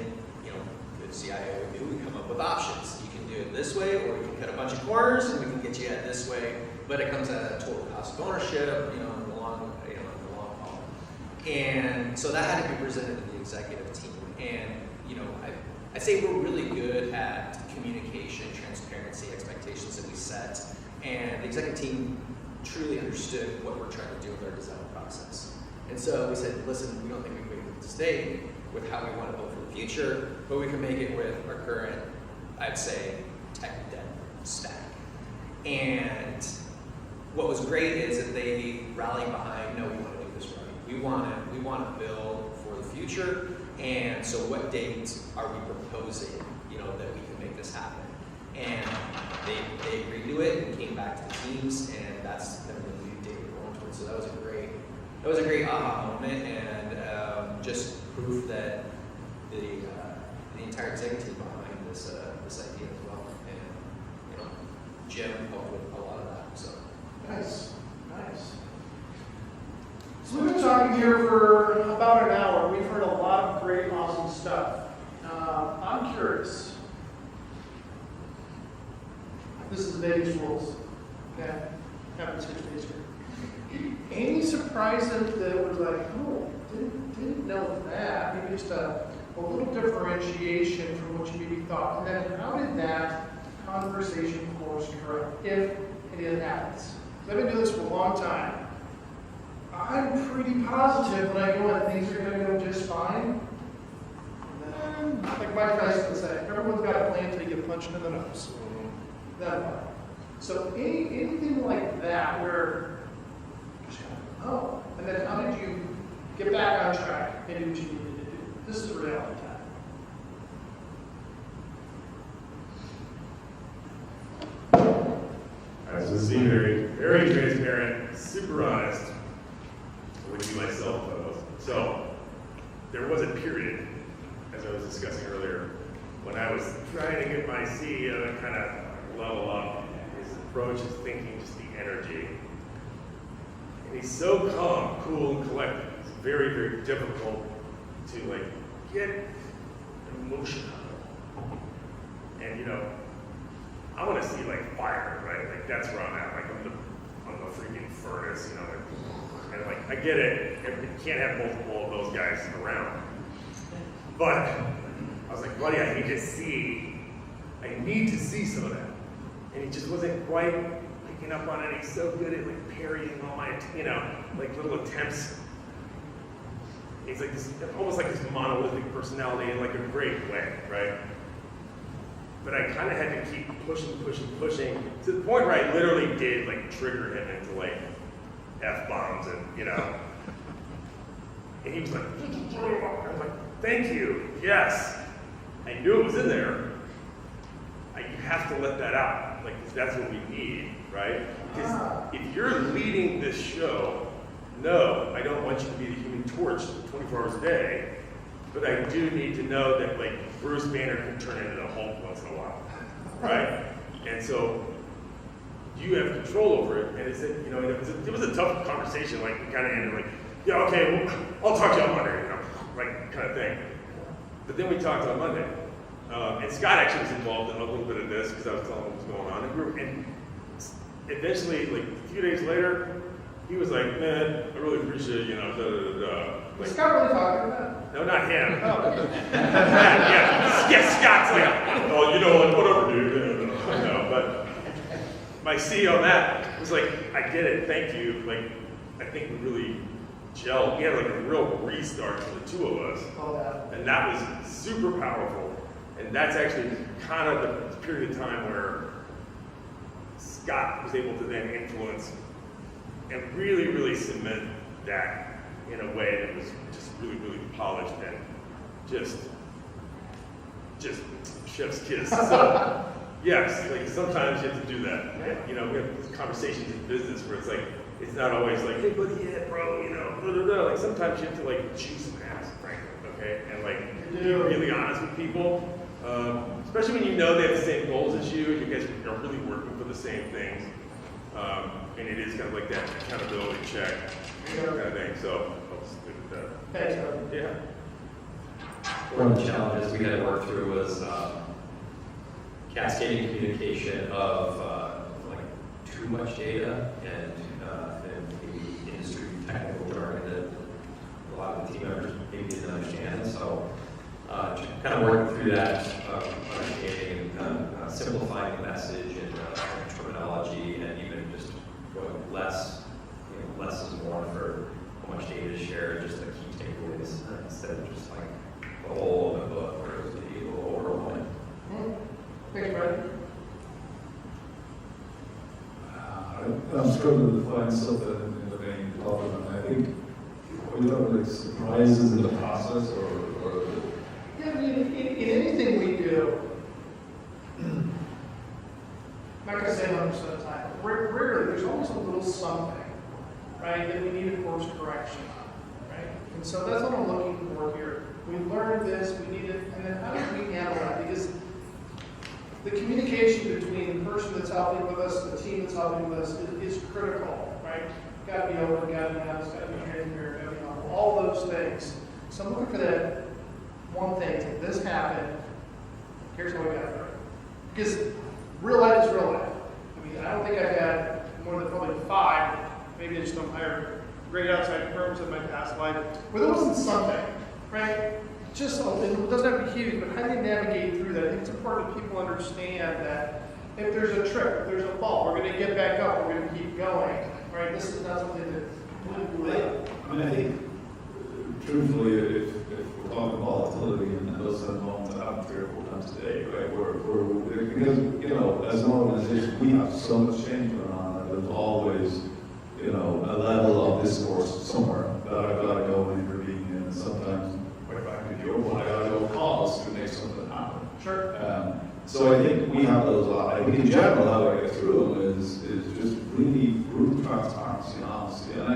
good CIO would do, we come up with options. You can do it this way, or we can cut a bunch of corners and we can get you at this way. But it comes at a total cost of ownership, in the long haul. And so that had to be presented to the executive team. And I'd say we're really good at communication, transparency, expectations that we set. And the executive team truly understood what we're trying to do with our design process. And so we said, listen, we don't think we can make a mistake with how we want to build for the future, but we can make it with our current, I'd say, tech debt stack. And what was great is that they rallied behind, no, we want to do this right. We want to build for the future. And so what date are we proposing, that we can make this happen? And they agreed to it and came back to the teams, and that's the new date we're going towards. So that was a great aha moment, and just proof that the entire executive team behind this idea as well. And Jim helped with a lot of that. So Nice. So we've been talking here for about an hour. We've heard a lot of great, awesome stuff. I'm curious. This is Vegas rules. Okay? Happens here today. Any surprises that was like, oh, didn't know that? Maybe just a little differentiation from what you maybe thought. And then how did that conversation course correct, if it happens? I've been doing this for a long time. I'm pretty positive when I go and things are going to go just fine. And then, like Mike Tyson would say, everyone's got a plan until you get punched in the nose. Then what? So anything like that where, oh, and then how did you get back on track? Maybe what you needed to do. This is reality time. All right, so this is being very, very transparent, super honest. I would be myself, so there was a period, as I was discussing earlier, when I was trying to get my CEO to kind of level up his approach, his thinking, just the energy. And he's so calm, cool, and collected. It's very, very difficult to get emotional. And I want to see like fire, right? Like that's where I'm at. Like I'm the freaking furnace, you know. And like I get it, you can't have multiple of those guys around. But I was like, buddy, I need to see some of that. And he just wasn't quite picking up on it. He's so good at like parrying all my, you know, like little attempts. He's like this, almost like this monolithic personality in like a great way, right? But I kind of had to keep pushing to the point where I literally did like trigger him into like F-bombs and, you know. And he was like, I was like, thank you, yes. I knew it was in there. You have to let that out, like, 'cause that's what we need, right? Because if you're leading this show, no, I don't want you to be the human torch 24 hours a day, but I do need to know that, like, Bruce Banner can turn into the Hulk once in a while, right? And so you have control over it, and it's, you know, it was a tough conversation, like, we kind of ended like, yeah, okay, well, I'll talk to you on Monday, you know, like, kind of thing. But then we talked on Monday. And Scott actually was involved in a little bit of this because I was telling him what was going on. And eventually, like a few days later, he was like, man, I really appreciate, you know, Was Like, Scott really talking about no, not him. Oh. yeah, Scott's like, oh, you know, like, whatever, dude. No, but my CEO, Matt, was like, I get it, thank you. Like, I think we really gelled. We had like a real restart for the two of us. all that? And that was super powerful. And that's actually kind of the period of time where Scott was able to then influence and really, really cement that in a way that was just really, really polished and just chef's kiss. So, yes, like sometimes you have to do that. And, you know, we have these conversations in business where it's like, it's not always like, hey buddy, yeah, bro, you know, blah, blah, blah. Like sometimes you have to like chew some ass, frankly, okay? And like be really honest with people. Especially when you know they have the same goals as you, and you guys are really working for the same things. And it is kind of like that accountability check kind of thing. So I'll just leave it at that. Thanks, Robert. Yeah. One of the challenges we had to work through was cascading communication of like too much data and the industry technical jargon that a lot of the team members maybe didn't understand. So kind of working through that, understanding and simplifying the message and terminology, and even just going less, you know, less is more for how much data is shared, just the key takeaways instead of just like the whole of the book where it was a little overwhelming. Thanks, Brad. I'm struggling to find stuff in the vein of talking. I think we talk like surprises in the process or Yeah, I mean, in anything we do, I'm not gonna say 100% of the time, but rarely, there's always a little something, right, that we need a course correction on, right? And so that's what I'm looking for here. We learned this, we need it, and then how do we handle that? Because the communication between the person that's helping with us, the team that's helping with us is critical, right? Gotta be open, gotta be honest, gotta be transparent, gotta be humble, all those things. So I'm looking for that one thing, if this happened, here's what we got for it. Because real life is real life. I mean, I don't think I've had more than probably 5, maybe I just don't hire great outside firms in my past life, where there wasn't something, right? Just, it doesn't have to be huge, but how do you navigate through that? I think it's important that people understand that if there's a trip, if there's a fall, we're going to get back up, we're going to keep going, right? This is not something that I mean, I think, truthfully, if we're talking volatility, and those are moments that happen 3 or 4 times a day, right? Because, you know, as an organization, we have so much change going on, and there's always, you know, a level of discourse somewhere that I've got to go and intervene in, and sometimes, quite frankly, your one, I got to go pause to make something happen. Sure. So I think we have those a lot. I think in general, how I get through them is just really brutal transparency and honesty. And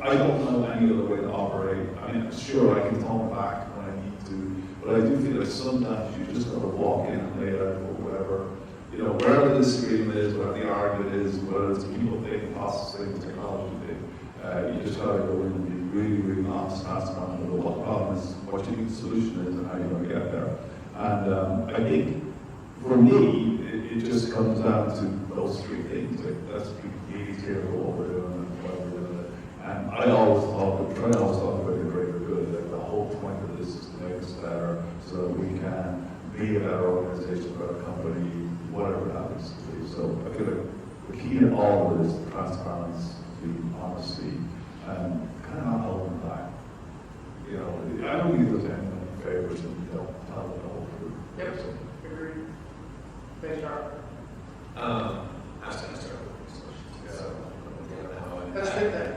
I don't know any other way to operate. I mean, sure, I can tone back when I need to, but I do feel like sometimes you just got to walk in and lay it out or whatever. You know, wherever the disagreement is, wherever the argument is, whether it's a people thing, process thing, technology thing, you just got to go in and be really, really honest, transparent about what the problem is, what you think the solution is, and how you're going to get there. And I think, for me, it just comes down to those three things. Like, let's be really clear about what we're doing and why we're doing it. And I always thought about the greater good. Like, the whole point of this is to make us better so that we can be a better organization, a better company, whatever it happens to be. So I feel like the key to all of it is transparency, honesty, and kind of not holding back. You know, I don't need those anyone favors and you don't tell them the whole truth. Yep, agreed. Thanks, Charlie. I was going to start with this question, so I'm going to go now. That's good then.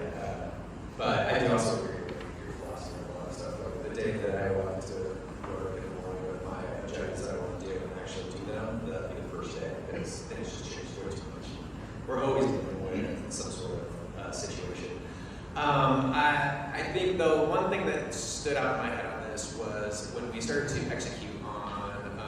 But I do also agree with your philosophy and a lot of stuff. Like the day that I wanted to work in the morning with my agendas that I want to do and actually do them, that'd be the first day. Because things just change way too much. We're always dealing with some sort of situation. I think though one thing that stood out in my head on this was when we started to execute on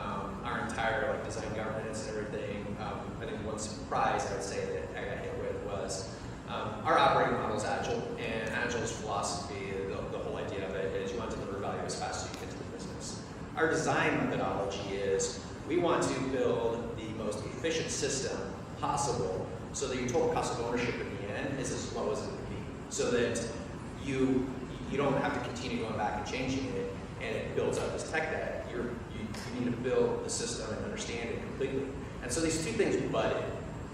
our entire like design governance and everything. I think one surprise I would say that I got hit with was our operating model is agile, and agile's philosophy, the whole idea of it is you want to deliver value as fast as you can to the business. Our design methodology is we want to build the most efficient system possible so that your total cost of ownership in the end is as low as it can be, so that you don't have to continue going back and changing it, and it builds up this tech debt. You need to build the system and understand it completely. And so these two things butted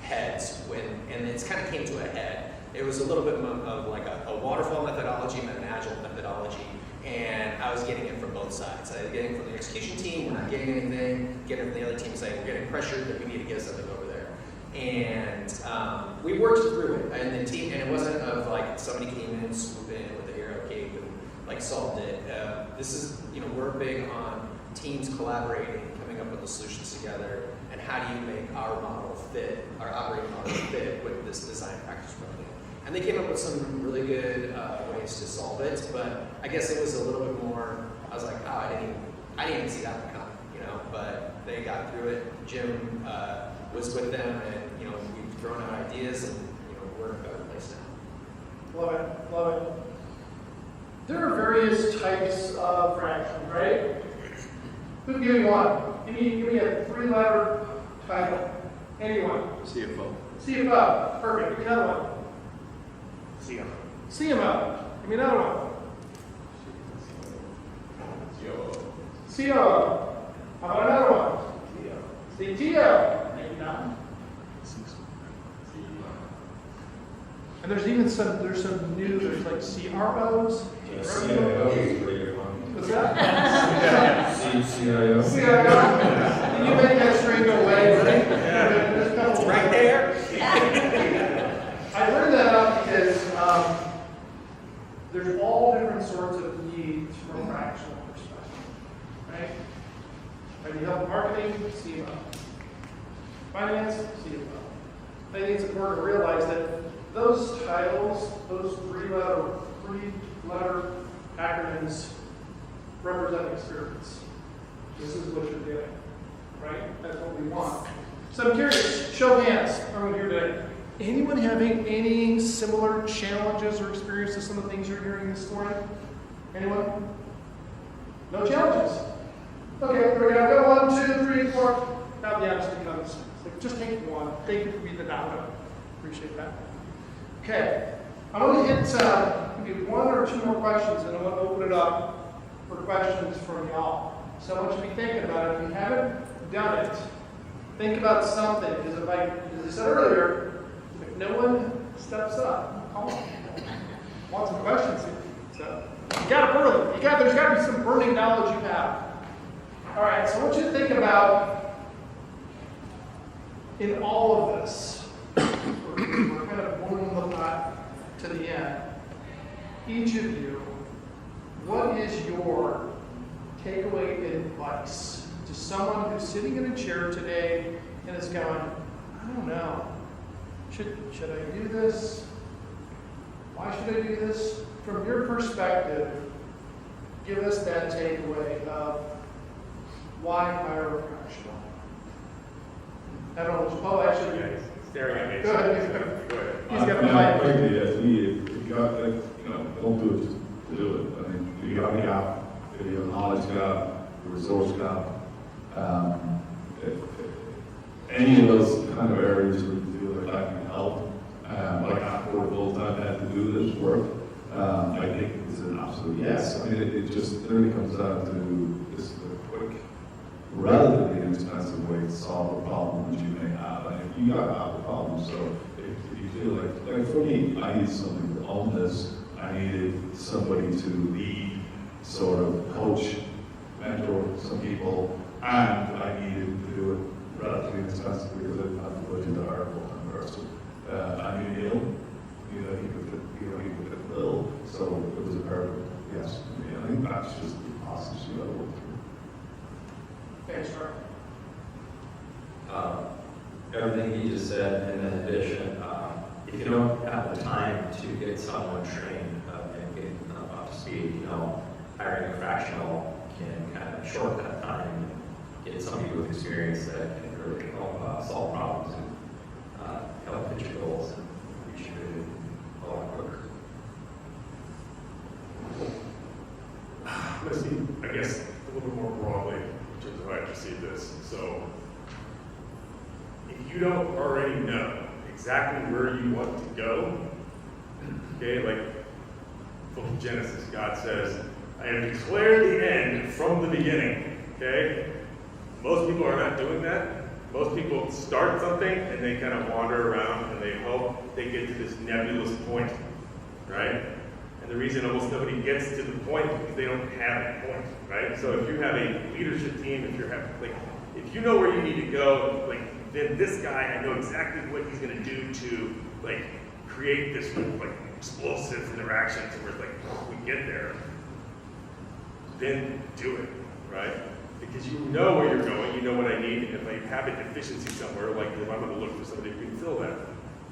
heads and it's kind of came to a head. It was a little bit of like a waterfall methodology and an agile methodology, and I was getting it from both sides. I was getting it from the execution team, we're not getting anything, getting it from the other team saying we're getting pressured that we need to get something over there. And we worked through it, and the team, and it wasn't of like somebody came in and swooped in with the hero cape and like solved it. This is, we're big on teams collaborating, coming up with the solutions together, and how do you make our model fit, our operating model fit with this design practice program. And they came up with some really good ways to solve it, but I guess it was a little bit more, I was like, oh, I didn't even see that one coming, but they got through it. Jim was with them, and we've thrown out ideas, and we're in a better place now. Love it, love it. There are various types of fractions, right? Who give me one? Give me a three-letter title. Anyone? CFO. CFO. Perfect. Give me another one. CFO. CMO. Give me another one. COO. How about another one? CTO. Maybe not. And there's even some new, there's like CROs. CIO is pretty fun. What's that? CIO. CIO. Can you make that string go away, buddy? It's right there. I learned that out because there's all different sorts of needs from a fractional perspective, right? If you help marketing, CMO. Finance, CFO. I think it's important to realize that those titles, those three-letter acronyms represent experience. This is what you're doing, right? That's what we want. So I'm curious, show of hands, everyone here today. Anyone having any similar challenges or experience to some of the things you're hearing this morning? Anyone? No challenges? Okay, we're going to go 1, 2, 3, 4. Now the honesty comes. Like, just take one. Thank you for being the doubter. Appreciate that. Okay, I'm going to hit maybe one or two more questions, and I'm going to open it up for questions from y'all. So I want you to be thinking about it. If you haven't done it, think about something. Because as I said earlier, if no one steps up, call them. Want some questions here. So you got to burn them. There's got to be some burning knowledge you have. All right, so I want you to think about in all of this. We're kind of boiling the pot to the end. Each of you, what is your takeaway advice to someone who's sitting in a chair today and is going, I don't know, should I do this? Why should I do this? From your perspective, give us that takeaway of why hire a fractional. I don't know, Paul actually. Yeah, he's staring at me. Go ahead. Go ahead. He's got the mic. mic. If you got, don't do it just to do it. I mean, if you got a gap, if you have a knowledge gap, a resource gap, any of those kind of areas where you feel like I can help, like after full-time had to do this work, I think it's an absolute yes. I mean, it just literally comes down to this is a quick, relatively inexpensive way to solve a problem that you may have. And if you got a problem, so if you feel like for me, I need somebody to own this. I needed somebody to lead, sort of coach, mentor some people, and I needed to do it relatively inexpensively because I didn't have the budget to hire a full-time person. I knew Neil, he could fit the bill, so it was a perfect yes. I mean, I think that's just the process you got to work through. Thanks, Mark. Everything you just said, and in addition, if you don't have the time to get someone trained and get up to speed, hiring a fractional can kind of shortcut time and get somebody with experience that can really help solve problems and help hit your goals and reach your vision a lot quicker. Let's see, I guess, a little more broadly in terms of how I perceive this. So, if you don't already know exactly where you want to go, okay, like Book of Genesis, God says, I have declared the end from the beginning, okay? Most people are not doing that. Most people start something and they kind of wander around and they hope they get to this nebulous point, right? And the reason almost nobody gets to the point is because they don't have a point, right? So if you have a leadership team, if you know where you need to go, then this guy, I know exactly what he's going to do to create this explosive interaction to where we get there. Then do it, right? Because you know where you're going, you know what I need, and if I have a deficiency somewhere, if I'm going to look for somebody who can fill that.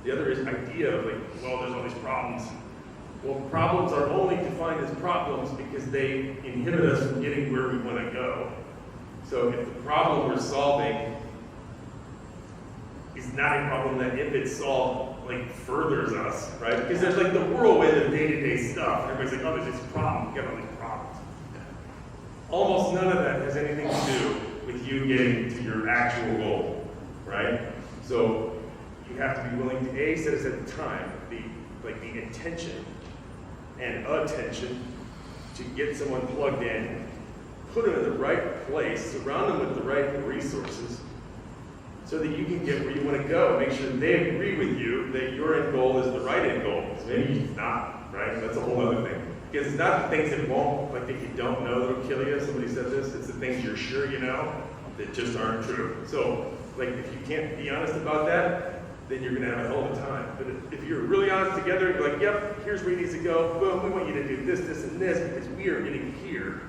The other is idea of there's all these problems. Well, problems are only defined as problems because they inhibit us from getting where we want to go. So if the problem we're solving is not a problem that if it's solved, furthers us, right? Because there's the whirlwind of day-to-day stuff. Everybody's oh, there's this problem, we got all these problems. Almost none of that has anything to do with you getting to your actual goal, right? So you have to be willing to set aside the time, the intention and attention to get someone plugged in, put them in the right place, surround them with the right resources, so that you can get where you want to go. Make sure they agree with you that your end goal is the right end goal. So maybe it's not, right? That's a whole other thing. Because it's not the things that won't, that you don't know that'll kill you. Somebody said this. It's the things you're sure you know that just aren't true. So, if you can't be honest about that, then you're going to have a hell of a time. But if you're really honest together, you're yep, here's where he needs to go. Boom, we want you to do this, this, and this because we are getting here.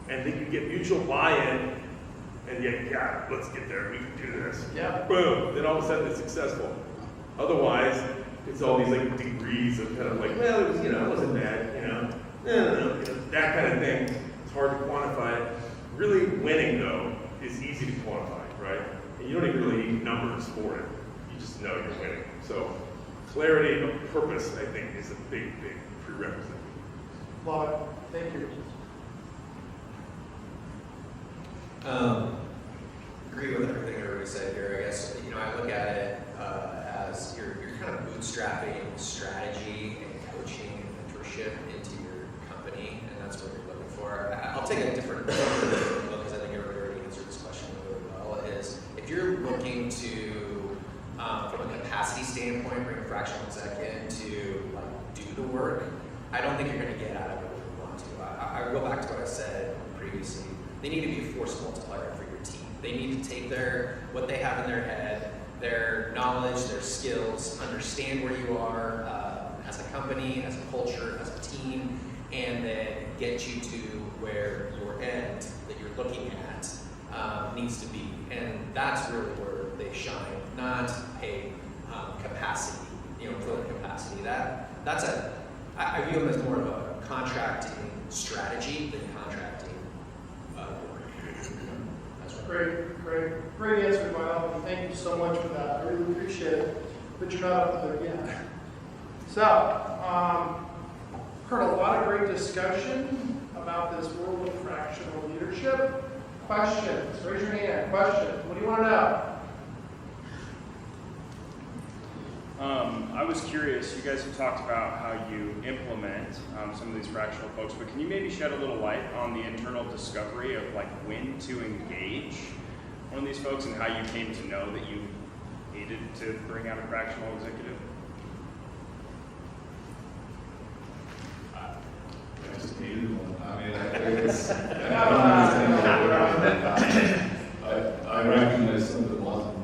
And then you get mutual buy-in. And yeah, let's get there. We can do this. Yeah. Boom. Then all of a sudden it's successful. Otherwise, it's all these degrees of kind of well, it was, it wasn't bad, no, that kind of thing. It's hard to quantify. Really winning though is easy to quantify, right? And you don't even really need numbers for it. You just know you're winning. So clarity of purpose, I think, is a big, big prerequisite. Love it. Thank you. Agree with everything everybody said here. I guess I look at it as you're kind of bootstrapping strategy and coaching and mentorship into your company, and that's what you're looking for. I'll take a different look because I think everybody already answered this question really well. Is if you're looking to, from a capacity standpoint, bring a fractional exec in to do the work, I don't think you're going to get out of it what you want to. I go back to what I said previously. They need to be a force multiplier for your team. They need to take what they have in their head, their knowledge, their skills, understand where you are as a company, as a culture, as a team, and then get you to where your end that you're looking at needs to be. And that's really where they shine, not a capacity, filling capacity. I view them as more of a contracting strategy than contracting Great answer, Miles. Thank you so much for that. I really appreciate it. But you're not up there yet. So, heard a lot of great discussion about this world of fractional leadership. Questions? Raise your hand. Questions. What do you want to know? I was curious, you guys have talked about how you implement some of these fractional folks, but can you maybe shed a little light on the internal discovery of like when to engage one of these folks and how you came to know that you needed to bring out a fractional executive? I just needed one. I mean, I think it's, I don't understand. I recognize some of it wasn't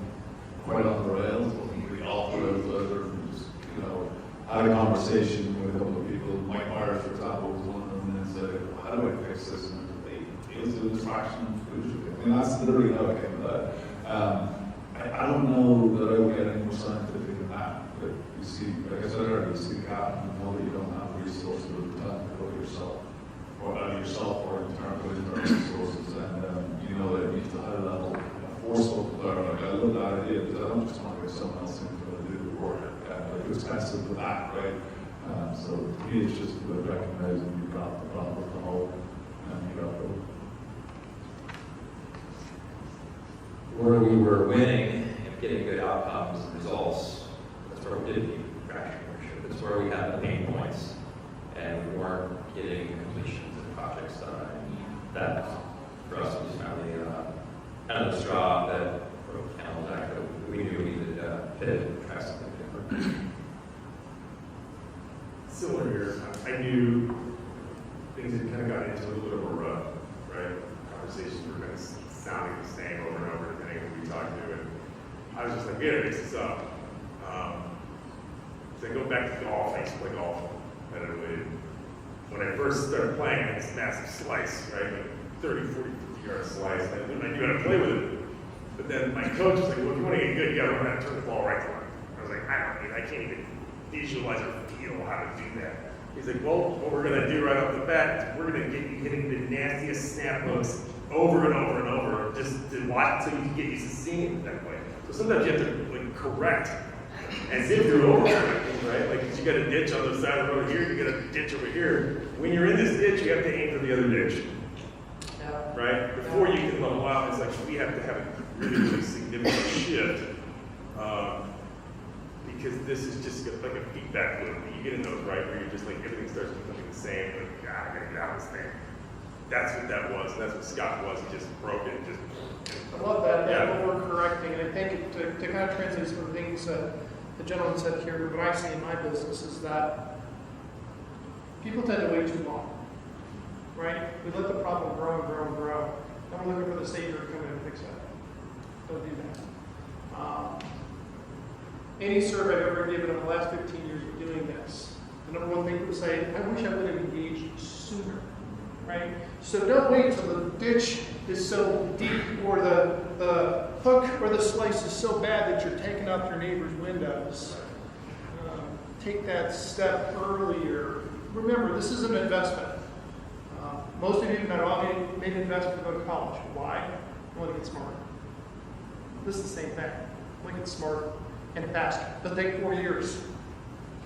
quite on the rails, wasn't really all put out further. Just, had a conversation with a couple of people. Mike Myers, for example, was one of them, and said, how do I fix this? And let's do this fractional leadership. I mean, that's literally how it came about. I don't know that I would get any more scientific than that. But you see, like I said earlier, you see the gap and know that you don't have resources at the time to go yourself, or internal resources, and you know that it needs a high level forceful learning. I love that idea because I don't just want to get someone else in to do the work. It's expensive for that, right? So to me, it's just about recognizing you've got the problem with the whole, and you got the Where we were winning and getting good outcomes and results, that's where we did need fractional leadership. That's where we had the pain points, and we weren't getting completions of projects done. That, for us, was kind of the straw that broke the camel's back, that we knew we needed to pivot and try something different. Similar here, I knew things had kind of gotten into a little bit of a rut, right? Conversations were kind of sounding the same over and over, depending on who we talked to, and I was just like, we gotta mix this up. So I go back to golf. I used to play golf competitively. When I first started playing, I had this massive slice, right? Like 30, 40, 50 yard slice. And I knew how to play with it. But then my coach was like, well, if you want to get good, you gotta learn how to turn the ball right to left. I was like, I can't even visualize or feel how to do that. He's like, well, what we're gonna do right off the bat is we're gonna get you hitting the nastiest snap hooks over and over and over, just to watch until you can get used to seeing it that way. So sometimes you have to like correct as if you're overcorrecting, right? Like you got a ditch on the side of the road here, you got a ditch over here. When you're in this ditch, you have to aim for the other ditch, right? Before you can level out, it's like we have to have a really, really significant shift. Because this is just like a feedback loop. You get in those, right, where you're just like, everything starts becoming the same, like, God, I gotta get out of this thing. That's what that was. That's what Scott was. He just broke it. I love that, overcorrecting, and I think to kind of translate some of the things that the gentleman said here, what I see in my business is that people tend to wait too long, right? We let the problem grow and grow and grow, and we're looking for the Savior to come in and fix it. Don't do that. Any survey I've ever given in the last 15 years of doing this, the number one thing people say, I wish I would have engaged sooner, right? So don't wait till the ditch is so deep or the hook or the slice is so bad that you're taking out your neighbor's windows. Take that step earlier. Remember, this is an investment. Most of you have all made an investment to go to college. Why? You want to get smarter. This is the same thing. I want to get smarter and faster. It'll take 4 years.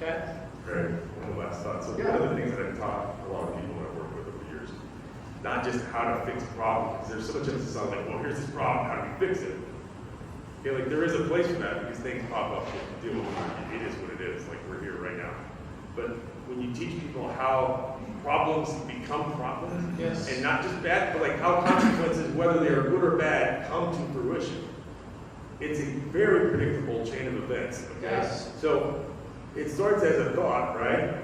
Okay? Great. One of the last thoughts. So one of the things that I've taught a lot of people that I've worked with over the years, not just how to fix problems, because there's so much emphasis on like, well, here's this problem, how do we fix it? Okay, like there is a place for that because things pop up and deal with it. It is what it is, like we're here right now. But when you teach people how problems become problems, Yes. and not just bad, but like how consequences, whether they are good or bad, come to fruition. It's a very predictable chain of events. Okay? Yes. So it starts as a thought, right?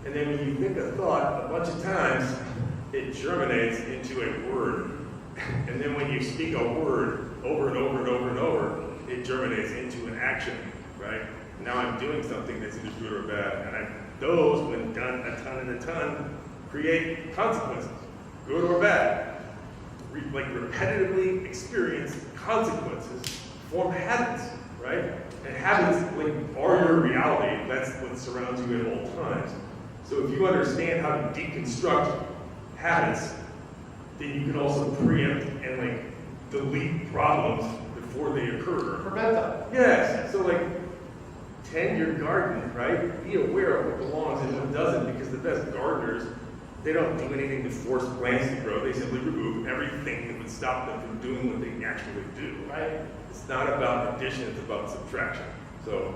And then when you think a thought a bunch of times, it germinates into a word. And then when you speak a word over and over and over and over, it germinates into an action, right? Now I'm doing something that's either good or bad. And those, when done a ton and a ton, create consequences, good or bad. Like repetitively experienced consequences form habits, right? And habits like are your reality. That's what surrounds you at all times. So if you understand how to deconstruct habits, then you can also preempt and like delete problems before they occur. Prevent them. Yes. So like tend your garden, right? Be aware of what belongs and what doesn't, because the best gardeners, they don't do anything to force plants to grow. They simply remove everything that would stop them from doing what they naturally do. Right. It's not about addition, it's about subtraction. So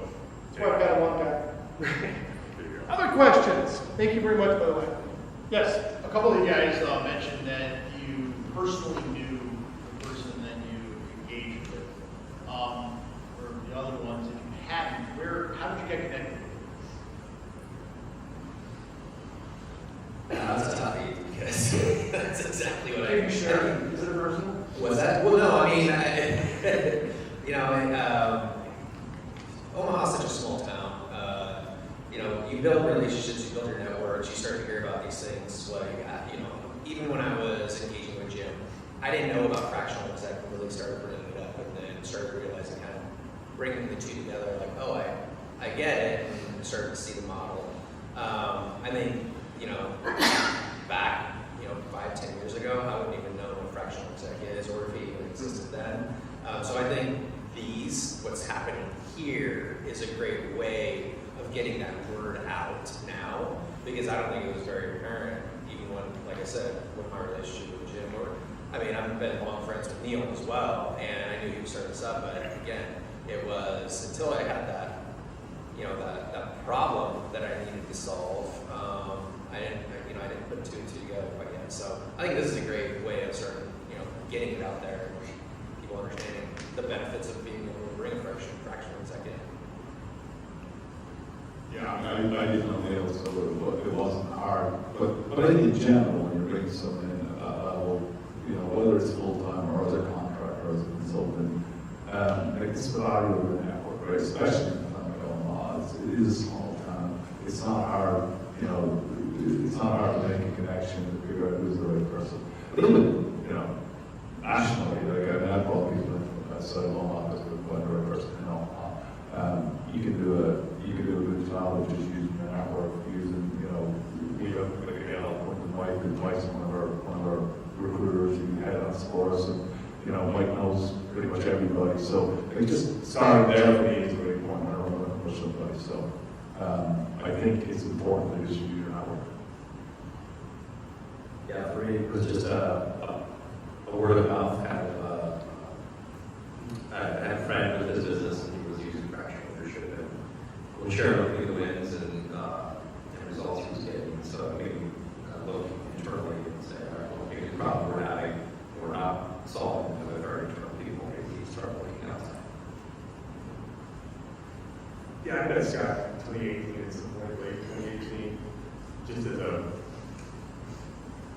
That's why I've got a one guy. There you go. Other questions? Thank you very much, by the way. Yes? A couple of you guys mentioned that you personally knew the person that you engaged with. Or the other ones, if you hadn't, how did you get connected? That's a toughie because that's exactly what I Can you share? Is it a person? Was that? Well, no, I mean, Omaha's such a small town. You build relationships, you build your networks, you start to hear about these things. Even when I was engaging with Jim, I didn't know about FractionalExec and really started bringing it up, and then started realizing kind of bringing the two together. Like, oh, I get it, and started to see the model. I think, back 5-10 years ago, I wouldn't even know what FractionalExec is or if it even existed then. So I think what's happening here is a great way of getting that word out now, because I don't think it was very apparent, even when, like I said, with my relationship with Jim, I've been long friends with Neil as well, and I knew he was starting this up, but again, it was until I had that problem that I needed to solve, I didn't put two and two together quite yet. So I think this is a great way of starting, getting it out there and people understanding the benefits of being able to bring FractionalExec in. Yeah, I didn't know Neil, so it wasn't hard. But I think in general, when you bring someone in at that level, whether it's full-time or as a contractor or as a consultant, it's value of the network, right? Especially in a town like Omaha. It is a small town. It's not hard, it's not hard to make a connection to figure out who's the right person. But even, nationally, I've brought people in from outside of Omaha to find the right person in Omaha. You can do a good job of just using your network, we have Mike advice on one of our recruiters who head on for us, and Mike knows pretty much everybody. So it just started there for me is a great point. I don't want to push somebody. So I think it's important to just use your network. Yeah, for me, it was just a word of mouth kind of. I had a friend with his business, and he was using Fractional Leadership, and we'll share the wins and results he was getting. So we can look internally and say, all right, well, maybe the problem we're having, we're not solving it with our internal people. Maybe we start looking outside. Yeah, I met Scott in 2018 at some point, late 2018, just as a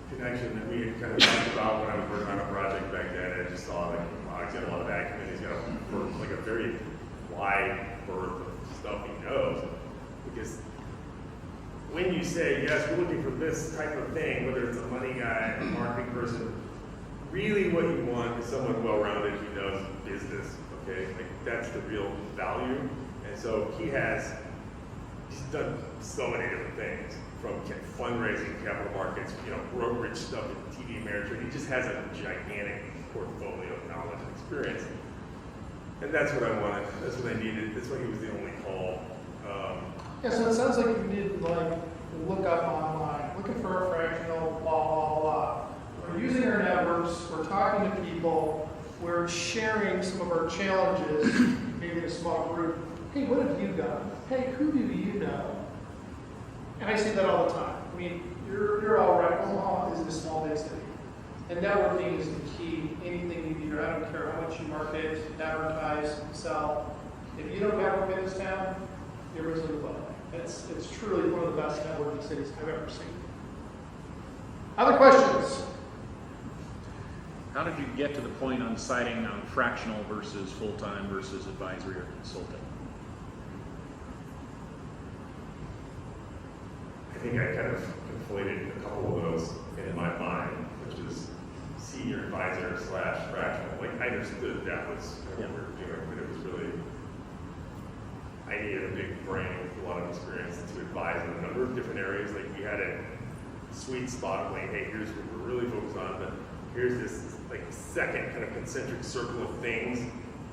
connection that we had kind of talked about when I was working on a project back then. I just saw wow, he's got a lot of acumen. He's got a very wide berth of stuff he knows. Because when you say, yes, we're looking for this type of thing, whether it's a money guy, a marketing person, really what you want is someone well-rounded who knows business, okay? Like, that's the real value. And so he's done so many different things, from fundraising, capital markets, brokerage stuff, TV management. He just has a gigantic portfolio of knowledge and experience. And that's what I wanted. That's what I needed. That's why he was the only call. Yeah, so it sounds like you did look up online, looking for a fractional, blah, blah, blah. We're using our networks, we're talking to people, we're sharing some of our challenges, maybe in a small group. Hey, what have you done? Hey, who do you know? And I see that all the time. I mean, you're all right. Omaha is a small big city. And networking is the key. Anything you do, I don't care how much you market, advertise, sell. If you don't network in this town, you're missing the boat. It's truly one of the best networking cities I've ever seen. Other questions? How did you get to the point on deciding on fractional versus full-time versus advisory or consulting? I think I kind of conflated a couple of those in my mind, which is senior advisor / fractional. Like, I understood that was what we were doing, but it was really, I needed a big brain with a lot of experience to advise in a number of different areas. Like, we had a sweet spot of like, hey, here's what we're really focused on, but here's this like second kind of concentric circle of things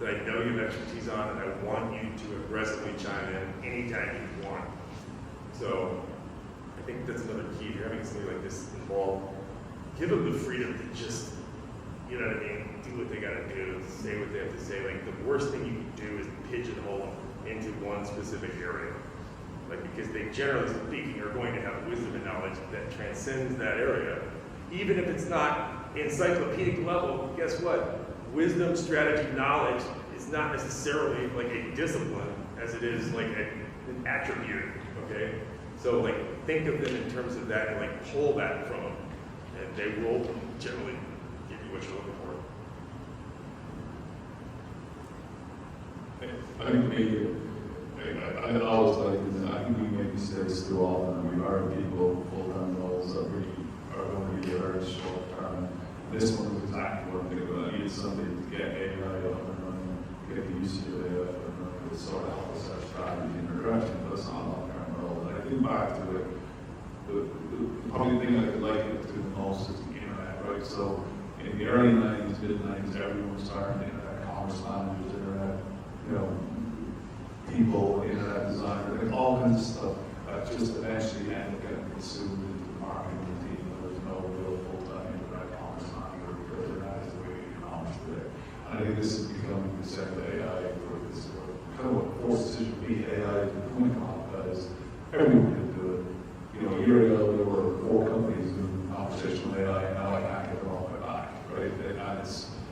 that I know you have expertise on, and I want you to aggressively chime in anytime you want. So I think that's another key. If you're having something like this involved, give them the freedom to just, you know what I mean, do what they gotta do, say what they have to say. Like, the worst thing you can do is pigeonhole them into one specific area. Like, because they, generally speaking, are going to have wisdom and knowledge that transcends that area. Even if it's not encyclopedic level, guess what? Wisdom, strategy, knowledge is not necessarily like a discipline as it is like an attribute, okay? So like, think of them in terms of that and like pull that from them. And they will generally give you what you're looking for. I think maybe, I always like this, I think we make mistakes too often. We hire people full-time roles that we are going to be very short-term. This one was exactly what they were. I needed somebody to get AI up and running, get the use of AI up and running, to sort of help us our strategy and direction, but it's not a long-term role. And I think back to it, the probably thing I could like it to the most is the internet, right? So in the early 90s, mid-90s, everyone was starting internet commerce managers, internet, people, internet designers, like all kinds of stuff that just eventually ended up getting consumed into the marketing team. There was no real full-time internet commerce manager because internet is the way we commerce today. And I think this is becoming the same with AI, where this kind of what forces it to be AI to the point that is everyone can do it. A year ago there were 4 companies doing conversational AI, and now I can't get them off my back, right? And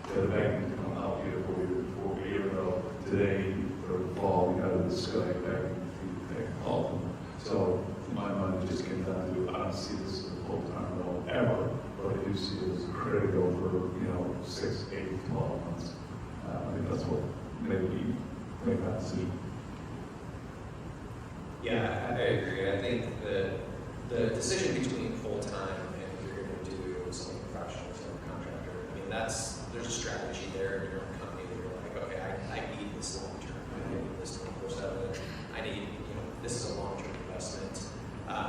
they're begging to come help you for a year ago. Today, or fall, we had this guy begging to help them. So in my mind, it just came down to, I don't see this as a full-time role ever, but I do see it as critical for 6, 8, 12 months. I think that's what made me make that decision. Yeah, I agree. I think the decision between full-time and if you're going to do something fractional as a contractor, I mean, there's a strategy there in your own company that you're like, okay, I need this long-term. I need this 24/7. I need, this is a long-term investment.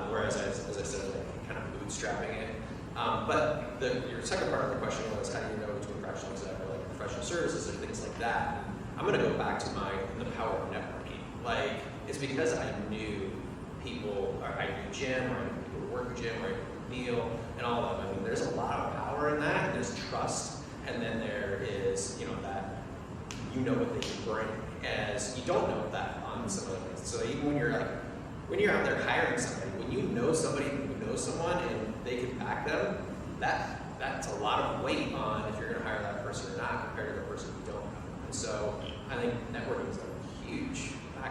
Whereas, as I said, like, kind of bootstrapping it. But your second part of the question was, how do you know between fractional exec or like professional services or things like that? And I'm going to go back to the power of networking. Like, it's because I knew people, or I knew Jim, or I knew people who work with Jim, or I knew Neil, and all of them. I mean, there's a lot of power in that. There's trust, and then there is, that what they can bring, as you don't know that on some other things. So even when you're out there hiring somebody, when you know somebody who knows someone and they can back them, that's a lot of weight on if you're going to hire that person or not compared to the person you don't know. And so I think networking is a huge